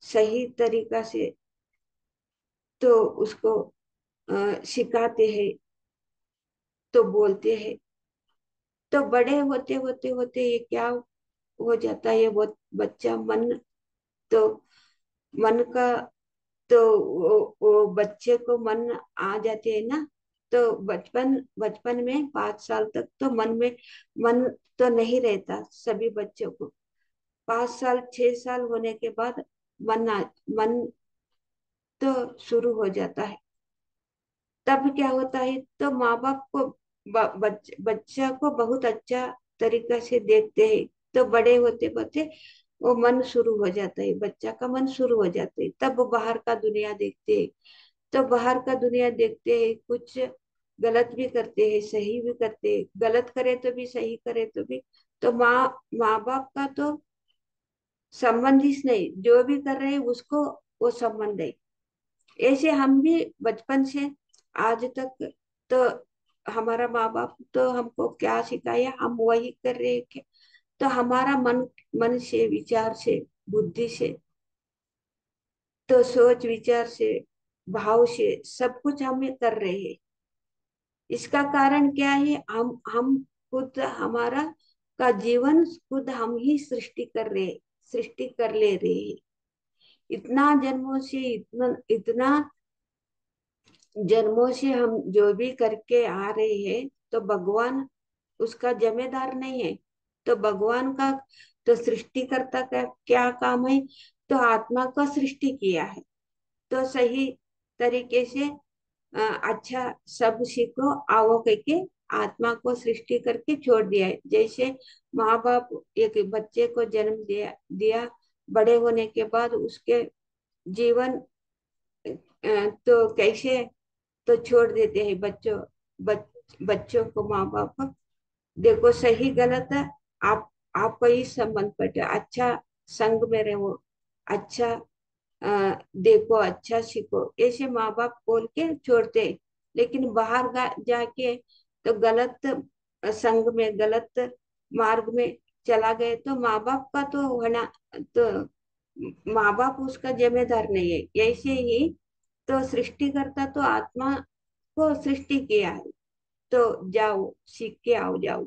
Speaker 1: सही तरीका से तो उसको सिखाते हैं, तो बोलते हैं। तो बड़े होते होते होते ये क्या हो जाता है? वो बच्चा तो मन का तो वो बच्चे को मन आ जाते हैं ना। तो बचपन बचपन में 5 साल तक तो मन तो नहीं रहता सभी बच्चों को। 5 साल 6 साल होने के बाद मन तो शुरू हो जाता है। तब क्या होता है? तो माँ बाप को बच्चा को बहुत अच्छा तरीका से देखते हैं। तो बड़े होते होते वो मन शुरू हो जाता है, बच्चा का मन शुरू हो जाता है। तब वो बाहर का दुनिया देखते हैं। तो बाहर का दुनिया देखते हैं, कुछ गलत भी करते हैं, सही भी करते हैं। गलत करे तो भी, सही करे तो भी। तो माँ बाप का तो संबंध ही नहीं, जो भी कर रहे हैं उसको वो संबंध है। ऐसे हम भी बचपन से आज तक तो हमारा माँ बाप तो हमको क्या सिखाया, हम वही कर रहे हैं। तो हमारा मन से, विचार से, बुद्धि से, तो सोच विचार से, भाव से सब कुछ हम ये कर रहे हैं। इसका कारण क्या है? हम खुद, हमारा का जीवन खुद हम ही सृष्टि कर ले रहे हैं। इतना जन्मों से, इतना इतना जन्मों से हम जो भी करके आ रहे हैं, तो भगवान उसका जिम्मेदार नहीं है। तो भगवान का तो सृष्टिकर्ता का क्या काम है? तो आत्मा का सृष्टि किया है। तो सही तरीके से अच्छा सब सीखो आओ करके आत्मा को सृष्टि करके छोड़ दिया है। जैसे माँ बाप एक बच्चे को जन्म दिया, बड़े होने के बाद उसके जीवन तो कैसे तो छोड़ देते हैं बच्चों को माँ बाप। देखो सही गलत है, आप आपको ही संबंध पड़े, अच्छा संग में रहो, अच्छा देखो, अच्छा सीखो, ऐसे माँ बाप बोल के छोड़ते हैं। लेकिन बाहर जाके तो गलत संग में, गलत मार्ग में चला गए, तो माँ बाप का तो होना, तो माँ बाप उसका जिम्मेदार नहीं है। ऐसे ही तो सृष्टिकर्ता तो आत्मा को सृष्टि किया है। तो जाओ, सीख के आओ, जाओ।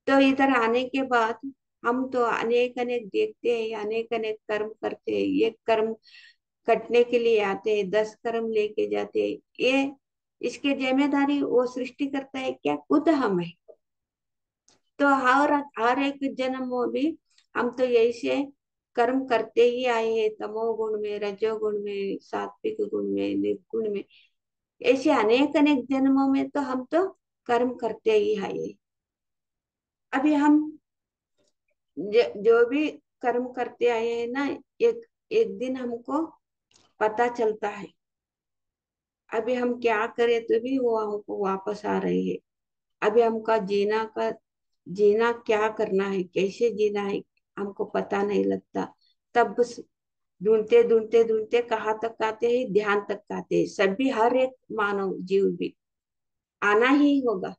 Speaker 1: तो इधर आने के बाद हम तो अनेक अनेक देखते हैं, अनेक अनेक कर्म करते हैं। ये कर्म कटने के लिए आते हैं, 10 कर्म लेके जाते हैं। ये इसके जिम्मेदारी वो सृष्टि करता है क्या? खुद हम है। तो हर एक जन्म में भी हम तो यही से कर्म करते ही आए हैं, तमोगुण में, रजोगुण में, सात्विक गुण में, निर्गुण में। ऐसे अनेक अनेक जन्मों में तो हम तो कर्म करते ही आए हैं। अभी हम जो भी कर्म करते आए हैं ना, एक एक दिन हमको पता चलता है। अभी हम क्या करें तो भी वो हमको वापस आ रही है। अभी हमका जीना क्या करना है, कैसे जीना है, हमको पता नहीं लगता। तब बस ढूंढते ढूंढते ढूंढते कहाँ तक आते हैं? ध्यान तक आते हैं। सभी, हर एक मानव जीव भी आना ही होगा,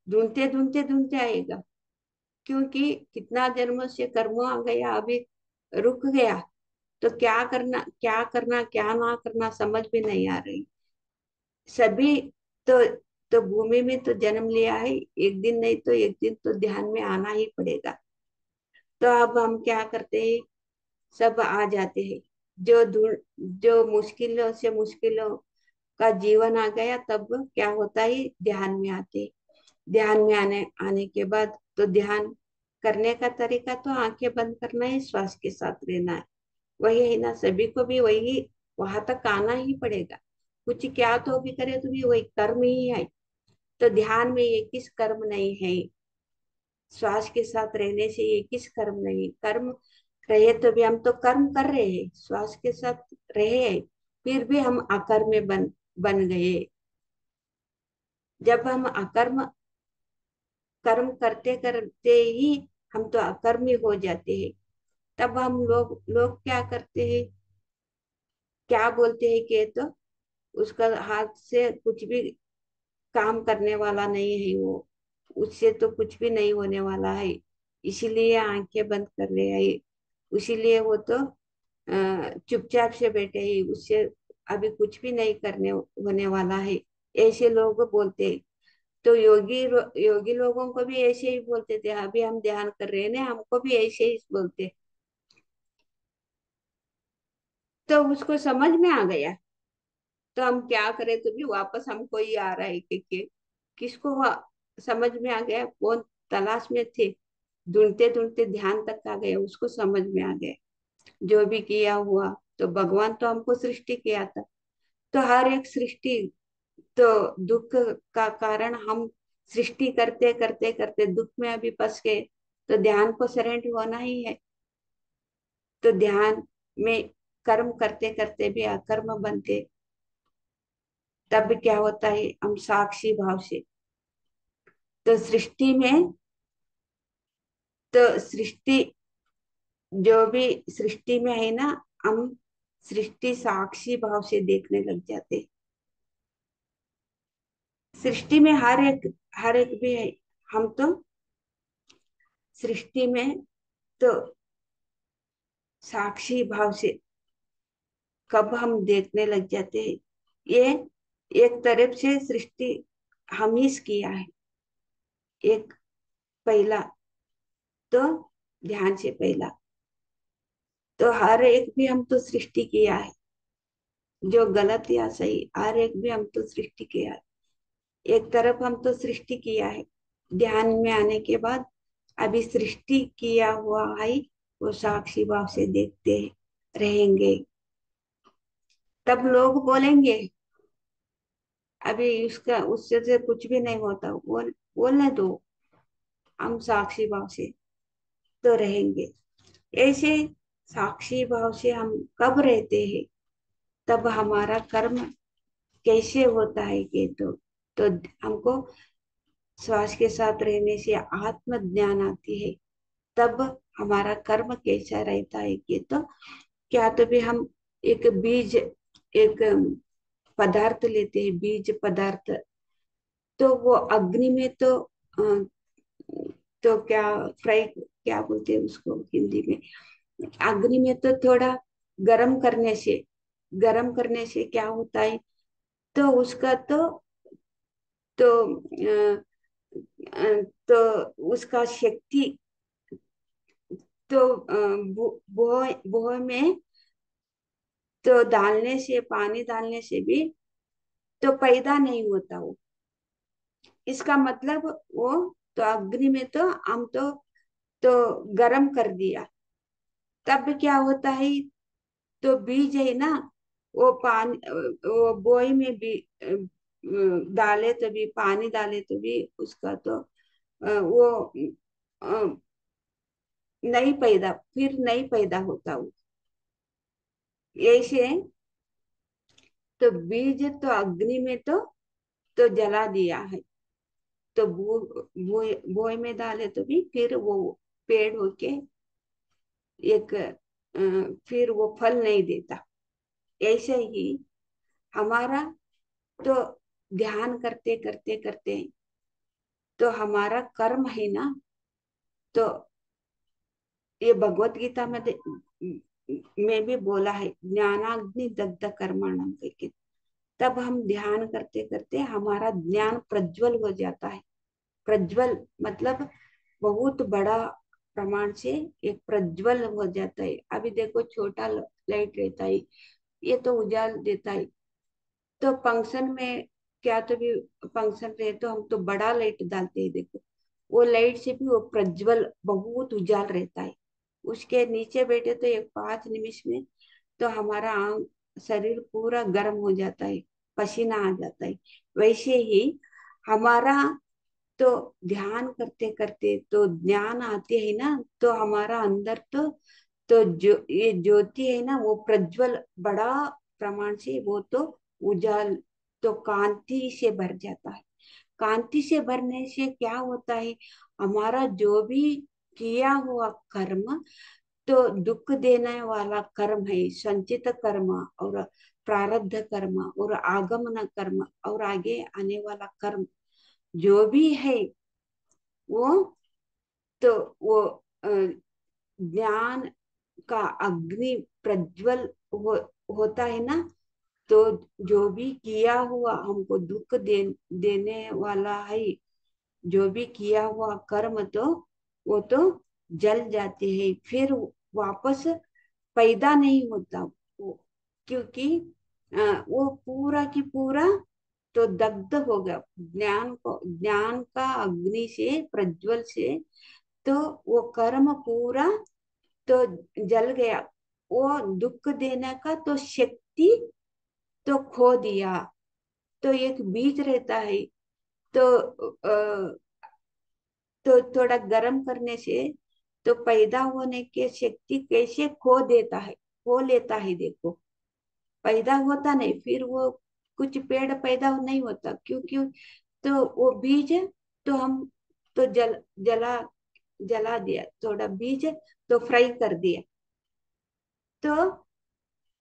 Speaker 1: ढूंढते ढूंढते ढूंढते आएगा। क्योंकि कितना जन्मों से कर्मों आ गया, अभी रुक गया। तो क्या करना, क्या ना करना समझ में नहीं आ रही। सभी तो भूमि में तो जन्म लिया है, एक दिन नहीं तो एक दिन तो ध्यान में आना ही पड़ेगा। तो अब हम क्या करते हैं? सब आ जाते हैं। जो मुश्किलों से मुश्किलों का जीवन आ गया, तब क्या होता है? ध्यान में आते। ध्यान में आने आने के बाद तो ध्यान करने का तरीका तो आंखें बंद करना है, श्वास के साथ रहना है। वही है ना, सभी को भी वही वहां तक आना ही पड़ेगा। कुछ क्या तो भी करे तो भी वही कर्म ही है। तो ध्यान में ये किस कर्म नहीं है, श्वास के साथ रहने से ये किस कर्म नहीं, कर्म रहे तो भी हम तो कर्म कर रहे हैं, श्वास के साथ रहे हैं, फिर भी हम अकर्म बन बन गए। जब हम अकर्म कर्म करते करते ही हम तो अकर्मी हो जाते हैं। तब हम लोग क्या करते हैं, क्या बोलते हैं कि ये तो उसका हाथ से कुछ भी काम करने वाला नहीं है वो, उससे तो कुछ भी नहीं होने वाला है, इसीलिए आंखें बंद कर ले आई, इसीलिए वो तो चुपचाप से बैठे ही, उससे अभी कुछ भी नहीं करने होने वाला है, ऐसे लोग बोलते हैं। तो योगी लोगों को भी ऐसे ही बोलते थे, अभी हम ध्यान कर रहे हैं ना, हमको भी ऐसे ही बोलते। तो उसको समझ में आ गया, तो हम क्या करें, तो भी वापस हमको ही आ रहा है कि किसको समझ में आ गया, कौन तलाश में थे, ढूंढते ढूंढते ध्यान तक आ गया, उसको समझ में आ गया जो भी किया हुआ। तो भगवान तो हमको सृष्टि किया था, तो हर एक सृष्टि तो दुख का कारण हम, सृष्टि करते करते करते दुख में अभी फंस गए, तो ध्यान को सरेंडर होना ही है। तो ध्यान में कर्म करते करते भी अकर्म बनते, तब क्या होता है, हम साक्षी भाव से, तो सृष्टि में, तो सृष्टि जो भी सृष्टि में है ना, हम सृष्टि साक्षी भाव से देखने लग जाते। सृष्टि में हर एक भी है, हम तो सृष्टि में तो साक्षी भाव से कब हम देखने लग जाते हैं, ये एक तरफ से सृष्टि हम ही किया है, एक पहला, तो ध्यान से पहला, तो हर एक भी हम तो सृष्टि किया है, जो गलत या सही हर एक भी हम तो सृष्टि किया है, एक तरफ हम तो सृष्टि किया है। ध्यान में आने के बाद अभी सृष्टि किया हुआ है, वो साक्षी भाव से देखते रहेंगे, तब लोग बोलेंगे अभी उसका उससे से कुछ भी नहीं होता, बोलने दो, हम साक्षी भाव से तो रहेंगे। ऐसे साक्षी भाव से हम कब रहते हैं, तब हमारा कर्म कैसे होता है कि तो हमको श्वास के साथ रहने से आत्म ज्ञान आती है, तब हमारा कर्म कैसा रहता है कि तो क्या, तो भी हम एक बीज, एक पदार्थ लेते हैं, बीज पदार्थ, तो वो अग्नि में तो क्या, फ्राई क्या बोलते हैं उसको हिंदी में, अग्नि में तो थोड़ा गरम करने से, गरम करने से क्या होता है, तो उसका तो तो उसका शक्ति तो बोह में तो डालने से, पानी डालने से भी तो पैदा नहीं होता वो, इसका मतलब वो तो अग्नि में तो हम तो गरम कर दिया, तब क्या होता है, तो बीज है ना, वो पानी वो बोई में भी डाले तो भी, पानी डाले तो भी उसका तो वो अ, नहीं पैदा, फिर नहीं पैदा होता वो, ऐसे। तो बीज तो अग्नि में तो जला दिया है, तो बोई में डाले तो भी फिर वो पेड़ होके एक फिर वो फल नहीं देता। ऐसे ही हमारा तो ध्यान करते करते करते तो हमारा कर्म है ना, तो ये भगवत गीता में भी बोला है, ज्ञानाग्नि दग्ध कर्मणम करके, तब हम ध्यान करते करते हमारा ज्ञान प्रज्वल हो जाता है। प्रज्वल मतलब बहुत बड़ा प्रमाण से एक प्रज्वल हो जाता है। अभी देखो छोटा लाइट रहता है, ये तो उजाल देता है, तो फंक्शन में क्या, तो भी फंक्शन रहे तो हम तो बड़ा लाइट डालते हैं, देखो वो लाइट से भी वो प्रज्वल बहुत उजाल रहता है, उसके नीचे बैठे तो एक 5 निमिष में तो हमारा आंग शरीर पूरा गर्म हो जाता है, पसीना आ जाता है। वैसे ही हमारा तो ध्यान करते करते तो ज्ञान आते है ना, तो हमारा अंदर तो जो ये ज्योति है ना वो प्रज्वल बड़ा प्रमाण से वो तो उजाल तो कांति से भर जाता है। कांति से भरने से क्या होता है, हमारा जो भी किया हुआ कर्म, तो दुख देने वाला कर्म है संचित कर्म और प्रारब्ध कर्म और आगमन कर्म और आगे आने वाला कर्म जो भी है वो तो वो ज्ञान का अग्नि प्रज्वल होता है ना। तो जो भी किया हुआ हमको दुख देने वाला है, जो भी किया हुआ कर्म तो वो तो जल जाते हैं, फिर वापस पैदा नहीं होता वो, क्योंकि वो पूरा की पूरा तो दग्ध हो गया ज्ञान का अग्नि से प्रज्वल से, तो वो कर्म पूरा तो जल गया। वो दुख देने का तो शक्ति तो खो दिया। तो एक बीज रहता है, तो तो थोड़ा गर्म करने से तो पैदा होने की शक्ति कैसे खो देता है, खो लेता है। देखो, पैदा होता नहीं, फिर वो कुछ पेड़ पैदा नहीं होता, क्योंकि तो वो बीज तो हम तो जला जला दिया, थोड़ा बीज तो फ्राई कर दिया, तो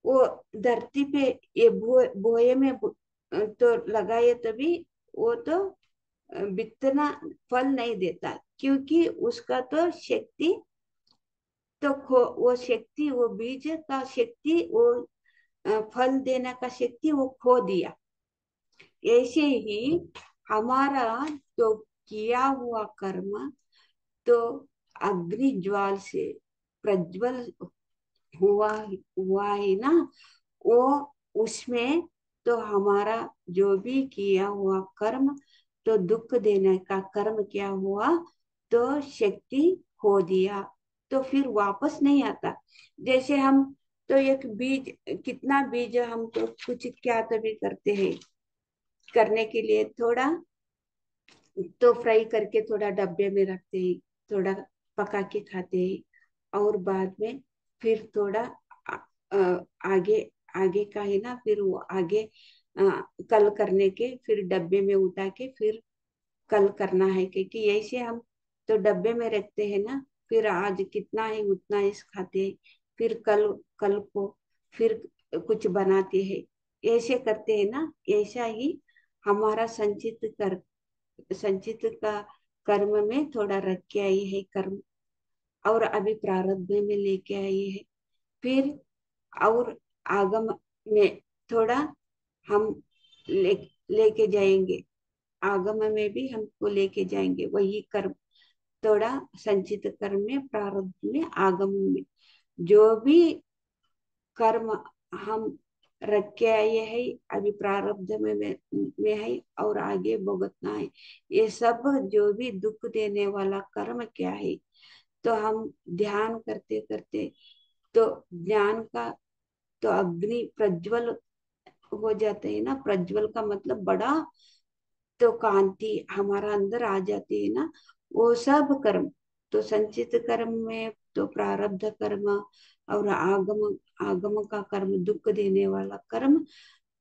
Speaker 1: वो धरती पे ये बोए में तो लगाए, तभी वो तो बितना फल नहीं देता, क्योंकि उसका तो शक्ति तो वो शक्ति वो बीज का शक्ति वो फल देने का शक्ति वो खो दिया। ऐसे ही हमारा तो किया हुआ कर्म तो अग्नि ज्वाल से प्रज्वल हुआ हुआ है ना, वो उसमें तो हमारा जो भी किया हुआ कर्म तो दुख देने का कर्म क्या हुआ, तो शक्ति खो दिया, तो फिर वापस नहीं आता। जैसे हम तो एक बीज, कितना बीज हम तो कुछ क्या तभी करते हैं, करने के लिए थोड़ा तो फ्राई करके थोड़ा डब्बे में रखते हैं, थोड़ा पका के खाते हैं, और बाद में फिर थोड़ा आगे आगे का है ना, फिर वो आगे कल करने के फिर डब्बे में उठा के फिर कल करना है, क्योंकि ऐसे हम तो डब्बे में रखते हैं ना, फिर आज कितना है उतना इस खाते हैं, फिर कल कल को फिर कुछ बनाते हैं, ऐसे करते हैं ना। ऐसा ही हमारा संचित का कर्म में थोड़ा रख के आई है कर्म, और अभी प्रारब्ध में लेके आई है, फिर और आगम में थोड़ा हम ले लेके जाएंगे, आगम में भी हमको लेके जाएंगे वही कर्म, थोड़ा संचित कर्म में प्रारब्ध में आगम में जो भी कर्म हम रख के आए हैं, अभी प्रारब्ध में है और आगे भुगतना है, ये सब जो भी दुख देने वाला कर्म क्या है, तो हम ध्यान करते करते तो ज्ञान का तो अग्नि प्रज्वल हो जाते हैं ना, प्रज्वल का मतलब बड़ा तो कांति हमारा अंदर आ जाती है ना। वो सब कर्म तो संचित कर्म में तो प्रारब्ध कर्म और आगम आगम का कर्म दुख देने वाला कर्म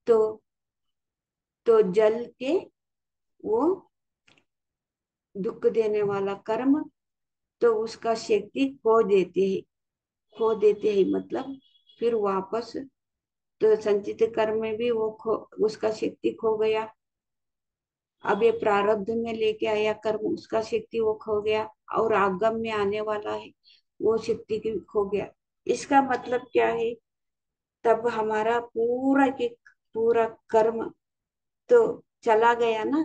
Speaker 1: तो जल के वो दुख देने वाला कर्म तो उसका शक्ति खो देते हैं, मतलब फिर वापस तो संचित कर्म में भी वो उसका शक्ति खो गया। अब ये प्रारब्ध में लेके आया कर्म, उसका शक्ति वो खो गया, और आगम में आने वाला है वो शक्ति की खो गया। इसका मतलब क्या है, तब हमारा पूरा के पूरा कर्म तो चला गया ना।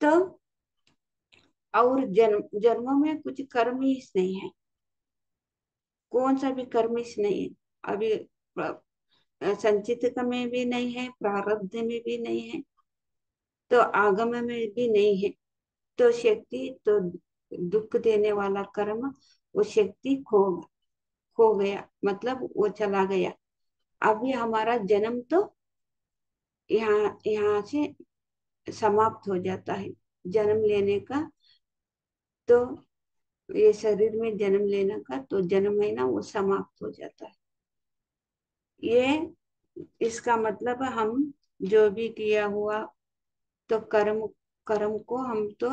Speaker 1: तो और जन्मों में कुछ कर्म ही नहीं है, कौन सा भी कर्म ही नहीं है अभी, संचित में भी नहीं है, प्रारब्ध में भी नहीं है, तो आगम में भी नहीं है, तो शक्ति तो दुख देने वाला कर्म वो शक्ति खो गया, मतलब वो चला गया। अभी हमारा जन्म तो यहाँ यहाँ से समाप्त हो जाता है जन्म लेने का। तो ये शरीर में जन्म लेने का तो जन्म है ना, वो समाप्त हो जाता है। ये इसका मतलब हम जो भी किया हुआ तो कर्म कर्म को हम तो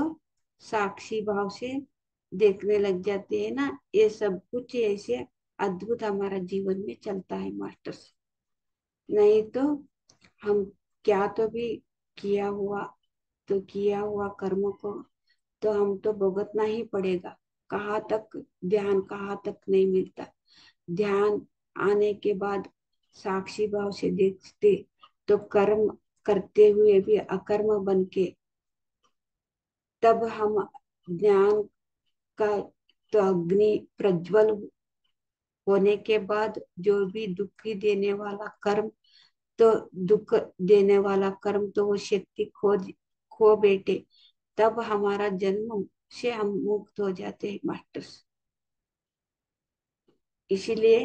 Speaker 1: साक्षी भाव से देखने लग जाते हैं ना। ये सब कुछ ऐसे अद्भुत हमारा जीवन में चलता है मास्टर। नहीं तो हम क्या तो भी किया हुआ, तो किया हुआ कर्म को तो हम तो भुगतना ही पड़ेगा। कहाँ तक ध्यान, कहाँ तक नहीं मिलता। ध्यान आने के बाद साक्षी भाव से देखते तो कर्म करते हुए भी अकर्म बन के तब हम ज्ञान का तो अग्नि प्रज्वल होने के बाद जो भी दुखी देने वाला कर्म, तो दुख देने वाला कर्म तो वो शक्ति खो बैठे, तब हमारा जन्म से हम मुक्त हो जाते हैं मास्टर्स। इसीलिए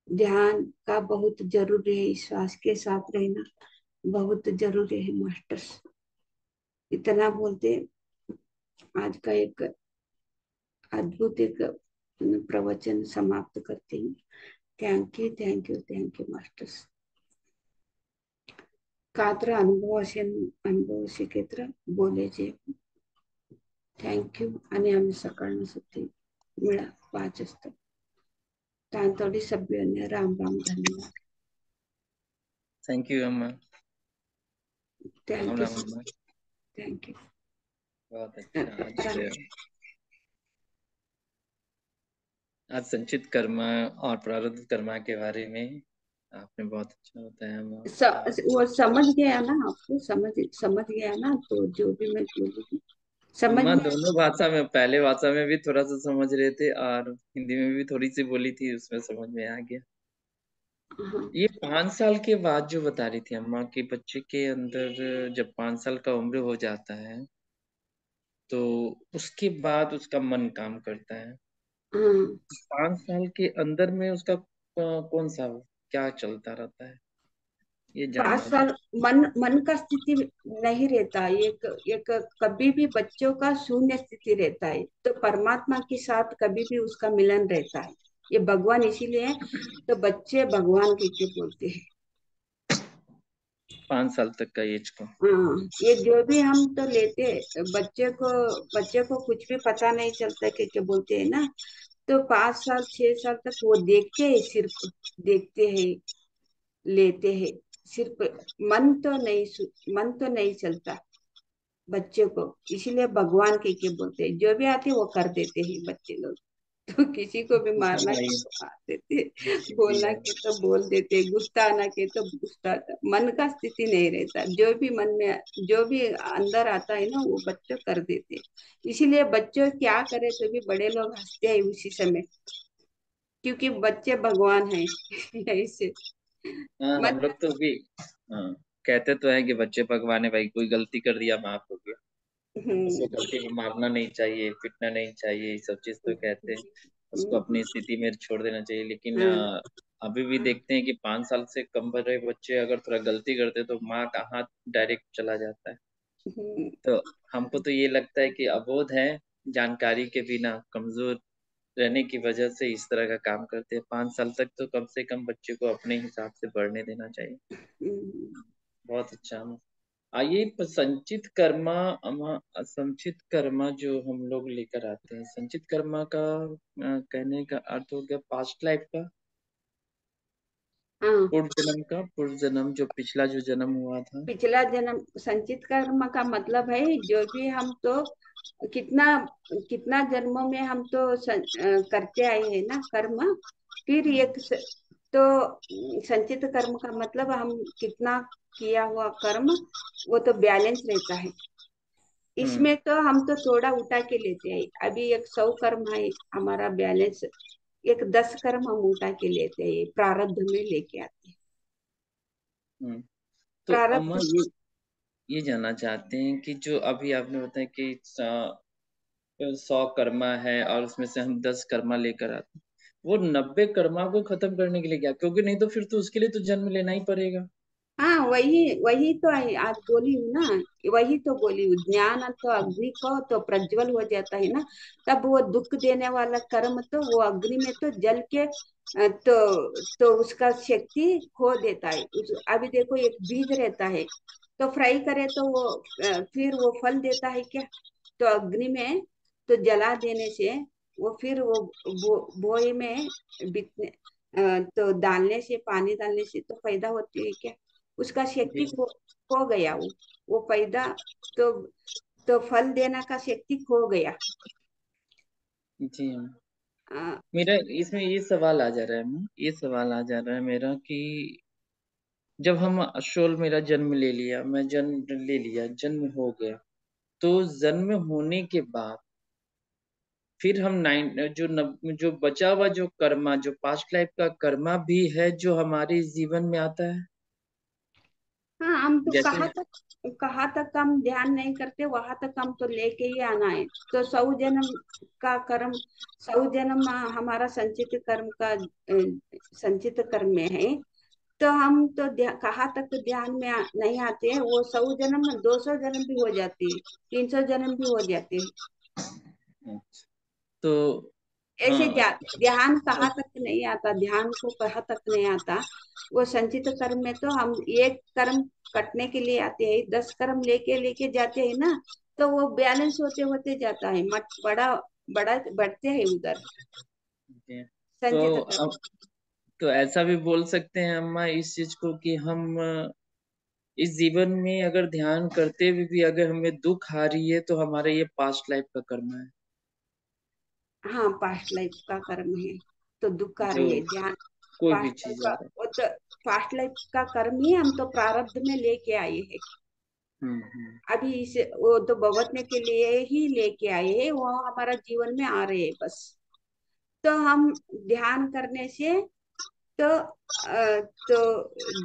Speaker 1: ध्यान का बहुत जरूरी है, श्वास के साथ रहना बहुत जरूरी है मास्टर्स। इतना बोलते आज का एक अद्भुत एक प्रवचन समाप्त करते हैं। Thank you, thank you, thank you masters. कात्र अनुभव शिकेत्र बोले जे थँक यू. आणि आम्ही सकाळनं सुट्टी मिळा 5 वाजता. तांतोडी सभ्योने राम राम धन्यवाद.
Speaker 2: थैंक यू अम्मा।
Speaker 1: थँक यू,
Speaker 2: अम्मा
Speaker 1: थँक यू.
Speaker 2: बहुत अच्छा। आज संचित कर्मा और प्रारब्ध कर्मा के बारे में आपने बहुत अच्छा बताया अम्मा।
Speaker 1: वो समझ गया ना, आपको समझ गया ना, तो जो भी मैं बोलूंगी समझ
Speaker 2: अम्मा
Speaker 1: में।
Speaker 2: दोनों भाषा में, पहले भाषा में भी थोड़ा सा समझ रहे थे और हिंदी में भी थोड़ी सी बोली थी, उसमें समझ में आ गया।
Speaker 1: हाँ,
Speaker 2: ये 5 साल के बाद जो बता रही थी अम्मा कि बच्चे के अंदर जब 5 साल का उम्र हो जाता है तो उसके बाद उसका मन काम करता है।
Speaker 1: हाँ.
Speaker 2: 5 साल के अंदर में उसका कौन सा क्या चलता रहता है, ये
Speaker 1: पांच
Speaker 2: जानना था।
Speaker 1: साल मन मन का स्थिति नहीं रहता। एक एक कभी भी बच्चों का शून्य स्थिति रहता है, तो परमात्मा के साथ कभी भी उसका मिलन रहता है। ये भगवान इसीलिए है, तो बच्चे भगवान के बोलते हैं।
Speaker 2: 5 साल तक का एज को।
Speaker 1: हाँ, ये जो भी हम तो लेते बच्चे को कुछ भी पता नहीं चलता के बोलते हैं ना। तो 5 साल 6 साल तक वो देखते हैं, सिर्फ देखते हैं, लेते हैं। सिर्फ मन तो नहीं चलता बच्चे को। इसीलिए भगवान के बोलते हैं। जो भी आते वो कर देते हैं बच्चे लोग। तो किसी को भी मारना
Speaker 2: हाँ,
Speaker 1: के
Speaker 2: ये
Speaker 1: तो मार देते,
Speaker 2: भी
Speaker 1: बोलना
Speaker 2: है।
Speaker 1: के तो बोल देते, गुस्सा आना के तो गुस्सा आता। मन का स्थिति नहीं रहता। जो भी मन में जो भी अंदर आता है ना, वो बच्चे कर देते। इसीलिए बच्चों क्या करे तो भी बड़े लोग हंसते हैं उसी समय, क्योंकि बच्चे भगवान हैं। ऐसे
Speaker 2: हाँ हम
Speaker 1: मन।
Speaker 2: लोग तो भी हाँ कहते तो है कि बच्चे भगवान है भाई, कोई गलती कर दिया माफ हो गया, उसको
Speaker 1: हम्म,
Speaker 2: गलती में मारना नहीं चाहिए, पीटना नहीं चाहिए, ये सब चीज तो कहते हैं। उसको अपनी स्थिति में छोड़ देना चाहिए, लेकिन
Speaker 1: हाँ,
Speaker 2: अभी भी देखते हैं कि 5 साल से कम बड़े बच्चे अगर थोड़ा गलती करते तो माँ का हाथ डायरेक्ट चला जाता है।
Speaker 1: हम्म,
Speaker 2: तो हमको तो ये लगता है कि अबोध है, जानकारी के बिना कमजोर रहने की वजह से इस तरह का काम करते हैं। 5 साल तक तो कम से कम बच्चे को अपने हिसाब से बढ़ने देना चाहिए।
Speaker 1: हम्म.
Speaker 2: बहुत अच्छा। आइए संचित कर्मा संचित कर्मा जो हम लोग लेकर आते हैं, संचित कर्मा का कहने का अर्थ हो गया पास्ट लाइफ का,
Speaker 1: हाँ,
Speaker 2: पूर्व जन्म जो पिछला जो जन्म हुआ था।
Speaker 1: पिछला जन्म। संचित कर्म का मतलब है जो भी हम तो कितना कितना जन्मों में हम तो करते आए हैं ना कर्म। फिर तो संचित कर्म का मतलब हम कितना किया हुआ कर्म, वो तो बैलेंस रहता है।
Speaker 2: हम्म
Speaker 1: इसमें तो हम तो थोड़ा उठा के लेते हैं। अभी एक 100 कर्म है हमारा बैलेंस, एक 10 कर्म हम उठा के लेते हैं, प्रारब्ध में लेके आते हैं।
Speaker 2: हम्म। तो अम्मा
Speaker 1: प्रारब्ध।
Speaker 2: ये जानना चाहते हैं कि जो अभी आपने बताया कि 100 कर्मा है और उसमें से हम 10 कर्मा लेकर आते हैं, वो 90 कर्मा को खत्म करने के लिए क्या, क्योंकि नहीं तो फिर तो उसके लिए तो जन्म लेना ही पड़ेगा।
Speaker 1: हाँ, वही वही तो आज बोली हूँ ना, वही तो बोली हूँ, ज्ञान तो अग्नि को तो प्रज्वल हो जाता है ना, तब वो दुख देने वाला कर्म तो वो अग्नि में तो जल के तो उसका शक्ति खो देता है। अभी देखो एक बीज रहता है, तो फ्राई करे तो वो फिर वो फल देता है क्या? तो अग्नि में तो जला देने से वो फिर वो बोई में बिकने तो डालने से, पानी डालने से तो पैदा होती है क्या? उसका शक्ति
Speaker 2: जी
Speaker 1: खो गया। वो पैदा तो तो फल देना का शक्ति खो गया।
Speaker 2: जी हाँ।
Speaker 1: आ,
Speaker 2: मेरा इसमें ये सवाल आ जा रहा है ये सवाल आ जा रहा है मेरा कि जब हम अशोल मेरा जन्म ले लिया, मैं जन्म ले लिया, जन्म हो गया, तो जन्म होने के बाद फिर हम जो बचा हुआ जो कर्मा, जो पास्ट लाइफ का कर्मा भी है जो हमारे जीवन में आता है।
Speaker 1: हाँ, हम तो
Speaker 2: जैसे
Speaker 1: कहाँ तक हम ध्यान नहीं करते, वहां तक हम तो लेके ही आना है। तो 100 जन्म का कर्म, 100 जन्म हमारा संचित कर्म का संचित कर्म में है। तो हम तो कहाँ तक ध्यान में नहीं आते हैं। वो 100 जन्म 200 जन्म भी हो जाती है, 300 जन्म भी हो जाते हैं।
Speaker 2: तो
Speaker 1: ऐसे
Speaker 2: हाँ
Speaker 1: ध्यान कहाँ तक नहीं आता, ध्यान को कहाँ तक नहीं आता। वो संचित कर्म में तो हम एक कर्म कटने के लिए आते हैं, 10 कर्म लेके लेके जाते हैं ना, तो वो बैलेंस होते होते जाता है, मत बड़ा बड़ा बढ़ते हैं उधर
Speaker 2: जी। तो
Speaker 1: संचित कर्म।
Speaker 2: अब तो ऐसा भी बोल सकते हैं अम्मा इस चीज को कि हम इस जीवन में अगर ध्यान करते हुए भी अगर हमें दुख आ रही है तो हमारा ये पास्ट लाइफ का कर्म है।
Speaker 1: हाँ, पास्ट लाइफ का कर्म है, तो दुख आ
Speaker 2: जो
Speaker 1: रही है ध्यान।
Speaker 2: कोई भी
Speaker 1: पास्ट लाइफ
Speaker 2: चीज
Speaker 1: का
Speaker 2: आ रहा
Speaker 1: वो तो पास्ट लाइफ का कर्म ही हम तो प्रारब्ध में लेके आए हैं।
Speaker 2: है। हम्म।
Speaker 1: अभी इसे वो तो भुगतने के लिए ही लेके आए हैं, वो हमारा जीवन में आ रहे हैं बस। तो हम ध्यान करने से तो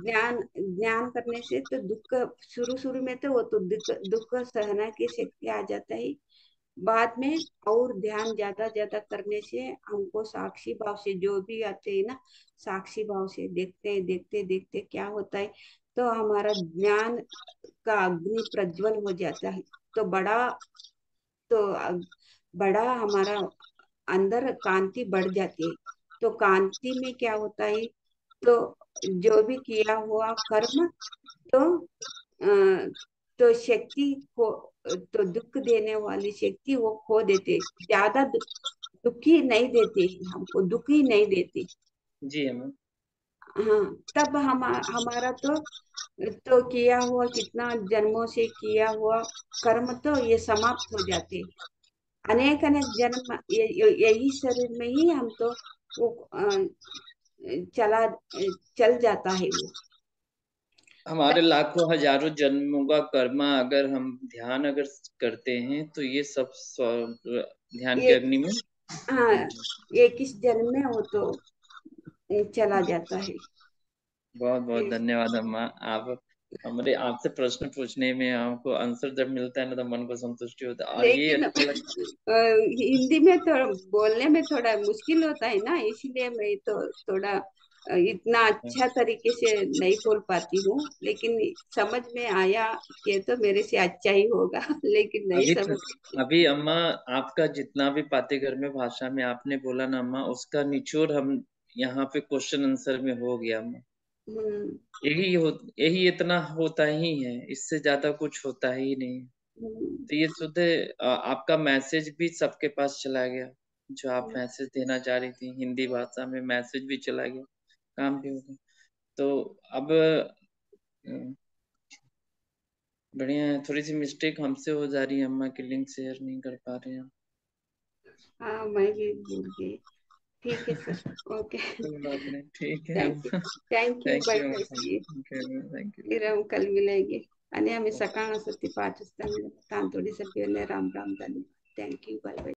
Speaker 1: ज्ञान ज्ञान करने से तो दुख, शुरू शुरू में तो वो तो दुख दुख सहना की शक्ति आ जाता है। बाद में और ध्यान ज्यादा ज्यादा करने से हमको साक्षी भाव से जो भी आते हैं ना, साक्षी भाव से देखते देखते देखते क्या होता है, तो हमारा ज्ञान का अग्नि प्रज्वल हो जाता है। तो तो बड़ा हमारा अंदर कांति बढ़ जाती है। तो कांति में क्या होता है, तो जो भी किया हुआ कर्म तो अ, तो शक्ति को तो दुख देने वाली शक्ति वो खो देते, ज्यादा दुखी नहीं देते, हमको दुखी नहीं देते।
Speaker 2: जी अम्मा।
Speaker 1: हाँ, तब हमारा तो किया हुआ कितना जन्मों से किया हुआ कर्म तो ये समाप्त हो जाते। अनेक अनेक जन्म यही शरीर में ही हम तो वो चला चल जाता है वो।
Speaker 2: हमारे लाखों हजारों जन्मों का कर्मा अगर हम ध्यान अगर करते हैं तो ये सब ध्यान के
Speaker 1: ये
Speaker 2: अग्नि में
Speaker 1: हाँ,
Speaker 2: मिल जाए।
Speaker 1: ये किस जन्म में हो तो चला जाता है।
Speaker 2: बहुत बहुत
Speaker 1: ये-
Speaker 2: धन्यवाद अम्मा। आप हमारे आपसे प्रश्न पूछने में हमको आंसर जब मिलता है ना तो मन को संतुष्टि होता है और ये
Speaker 1: लेकिन
Speaker 2: अच्छा लगता
Speaker 1: हिंदी में थोड़ा बोलने में थोड़ा मुश्किल होता है ना, इसलिए मैं तो थोड़ा इतना
Speaker 2: है।
Speaker 1: अच्छा तरीके से नहीं बोल पाती हूँ। लेकिन समझ में आया कि तो मेरे से अच्छा ही होगा लेकिन नहीं
Speaker 2: अभी
Speaker 1: समझ।
Speaker 2: अभी अम्मा आपका जितना भी पातेकर में भाषा में आपने बोला ना अम्मा उसका निचोड़ हम यहाँ पे क्वेश्चन आंसर में हो गया अम्मा।
Speaker 1: हम्म,
Speaker 2: यही इतना होता ही है, इससे ज्यादा कुछ होता ही नहीं।
Speaker 1: हम्म,
Speaker 2: तो ये शुद्ध आपका मैसेज भी सबके पास चला गया। जो आप
Speaker 1: हम्म।
Speaker 2: मैसेज देना चाह रही थी हिंदी भाषा में मैसेज भी चला गया, काम भी हो गया। तो अब बढ़िया है, थोड़ी सी मिस्टेक हमसे हो जा रही है अम्मा की लिंक शेयर नहीं कर पा रहे हैं।
Speaker 1: हाँ, मैं भी भूल गई। ठीक है सर। ओके।
Speaker 2: कोई बात नहीं, ठीक है
Speaker 1: थैंक यू।
Speaker 2: अम्मा।
Speaker 1: Thank you,
Speaker 2: thank
Speaker 1: bye
Speaker 2: you
Speaker 1: bye, see you.
Speaker 2: Thank you.
Speaker 1: फिर हम कल मिलेंगे। आणि आम्ही सकाळ सती 5 वाजता तांतोडी सभेने राम राम धन्यवाद। Thank you, bye bye.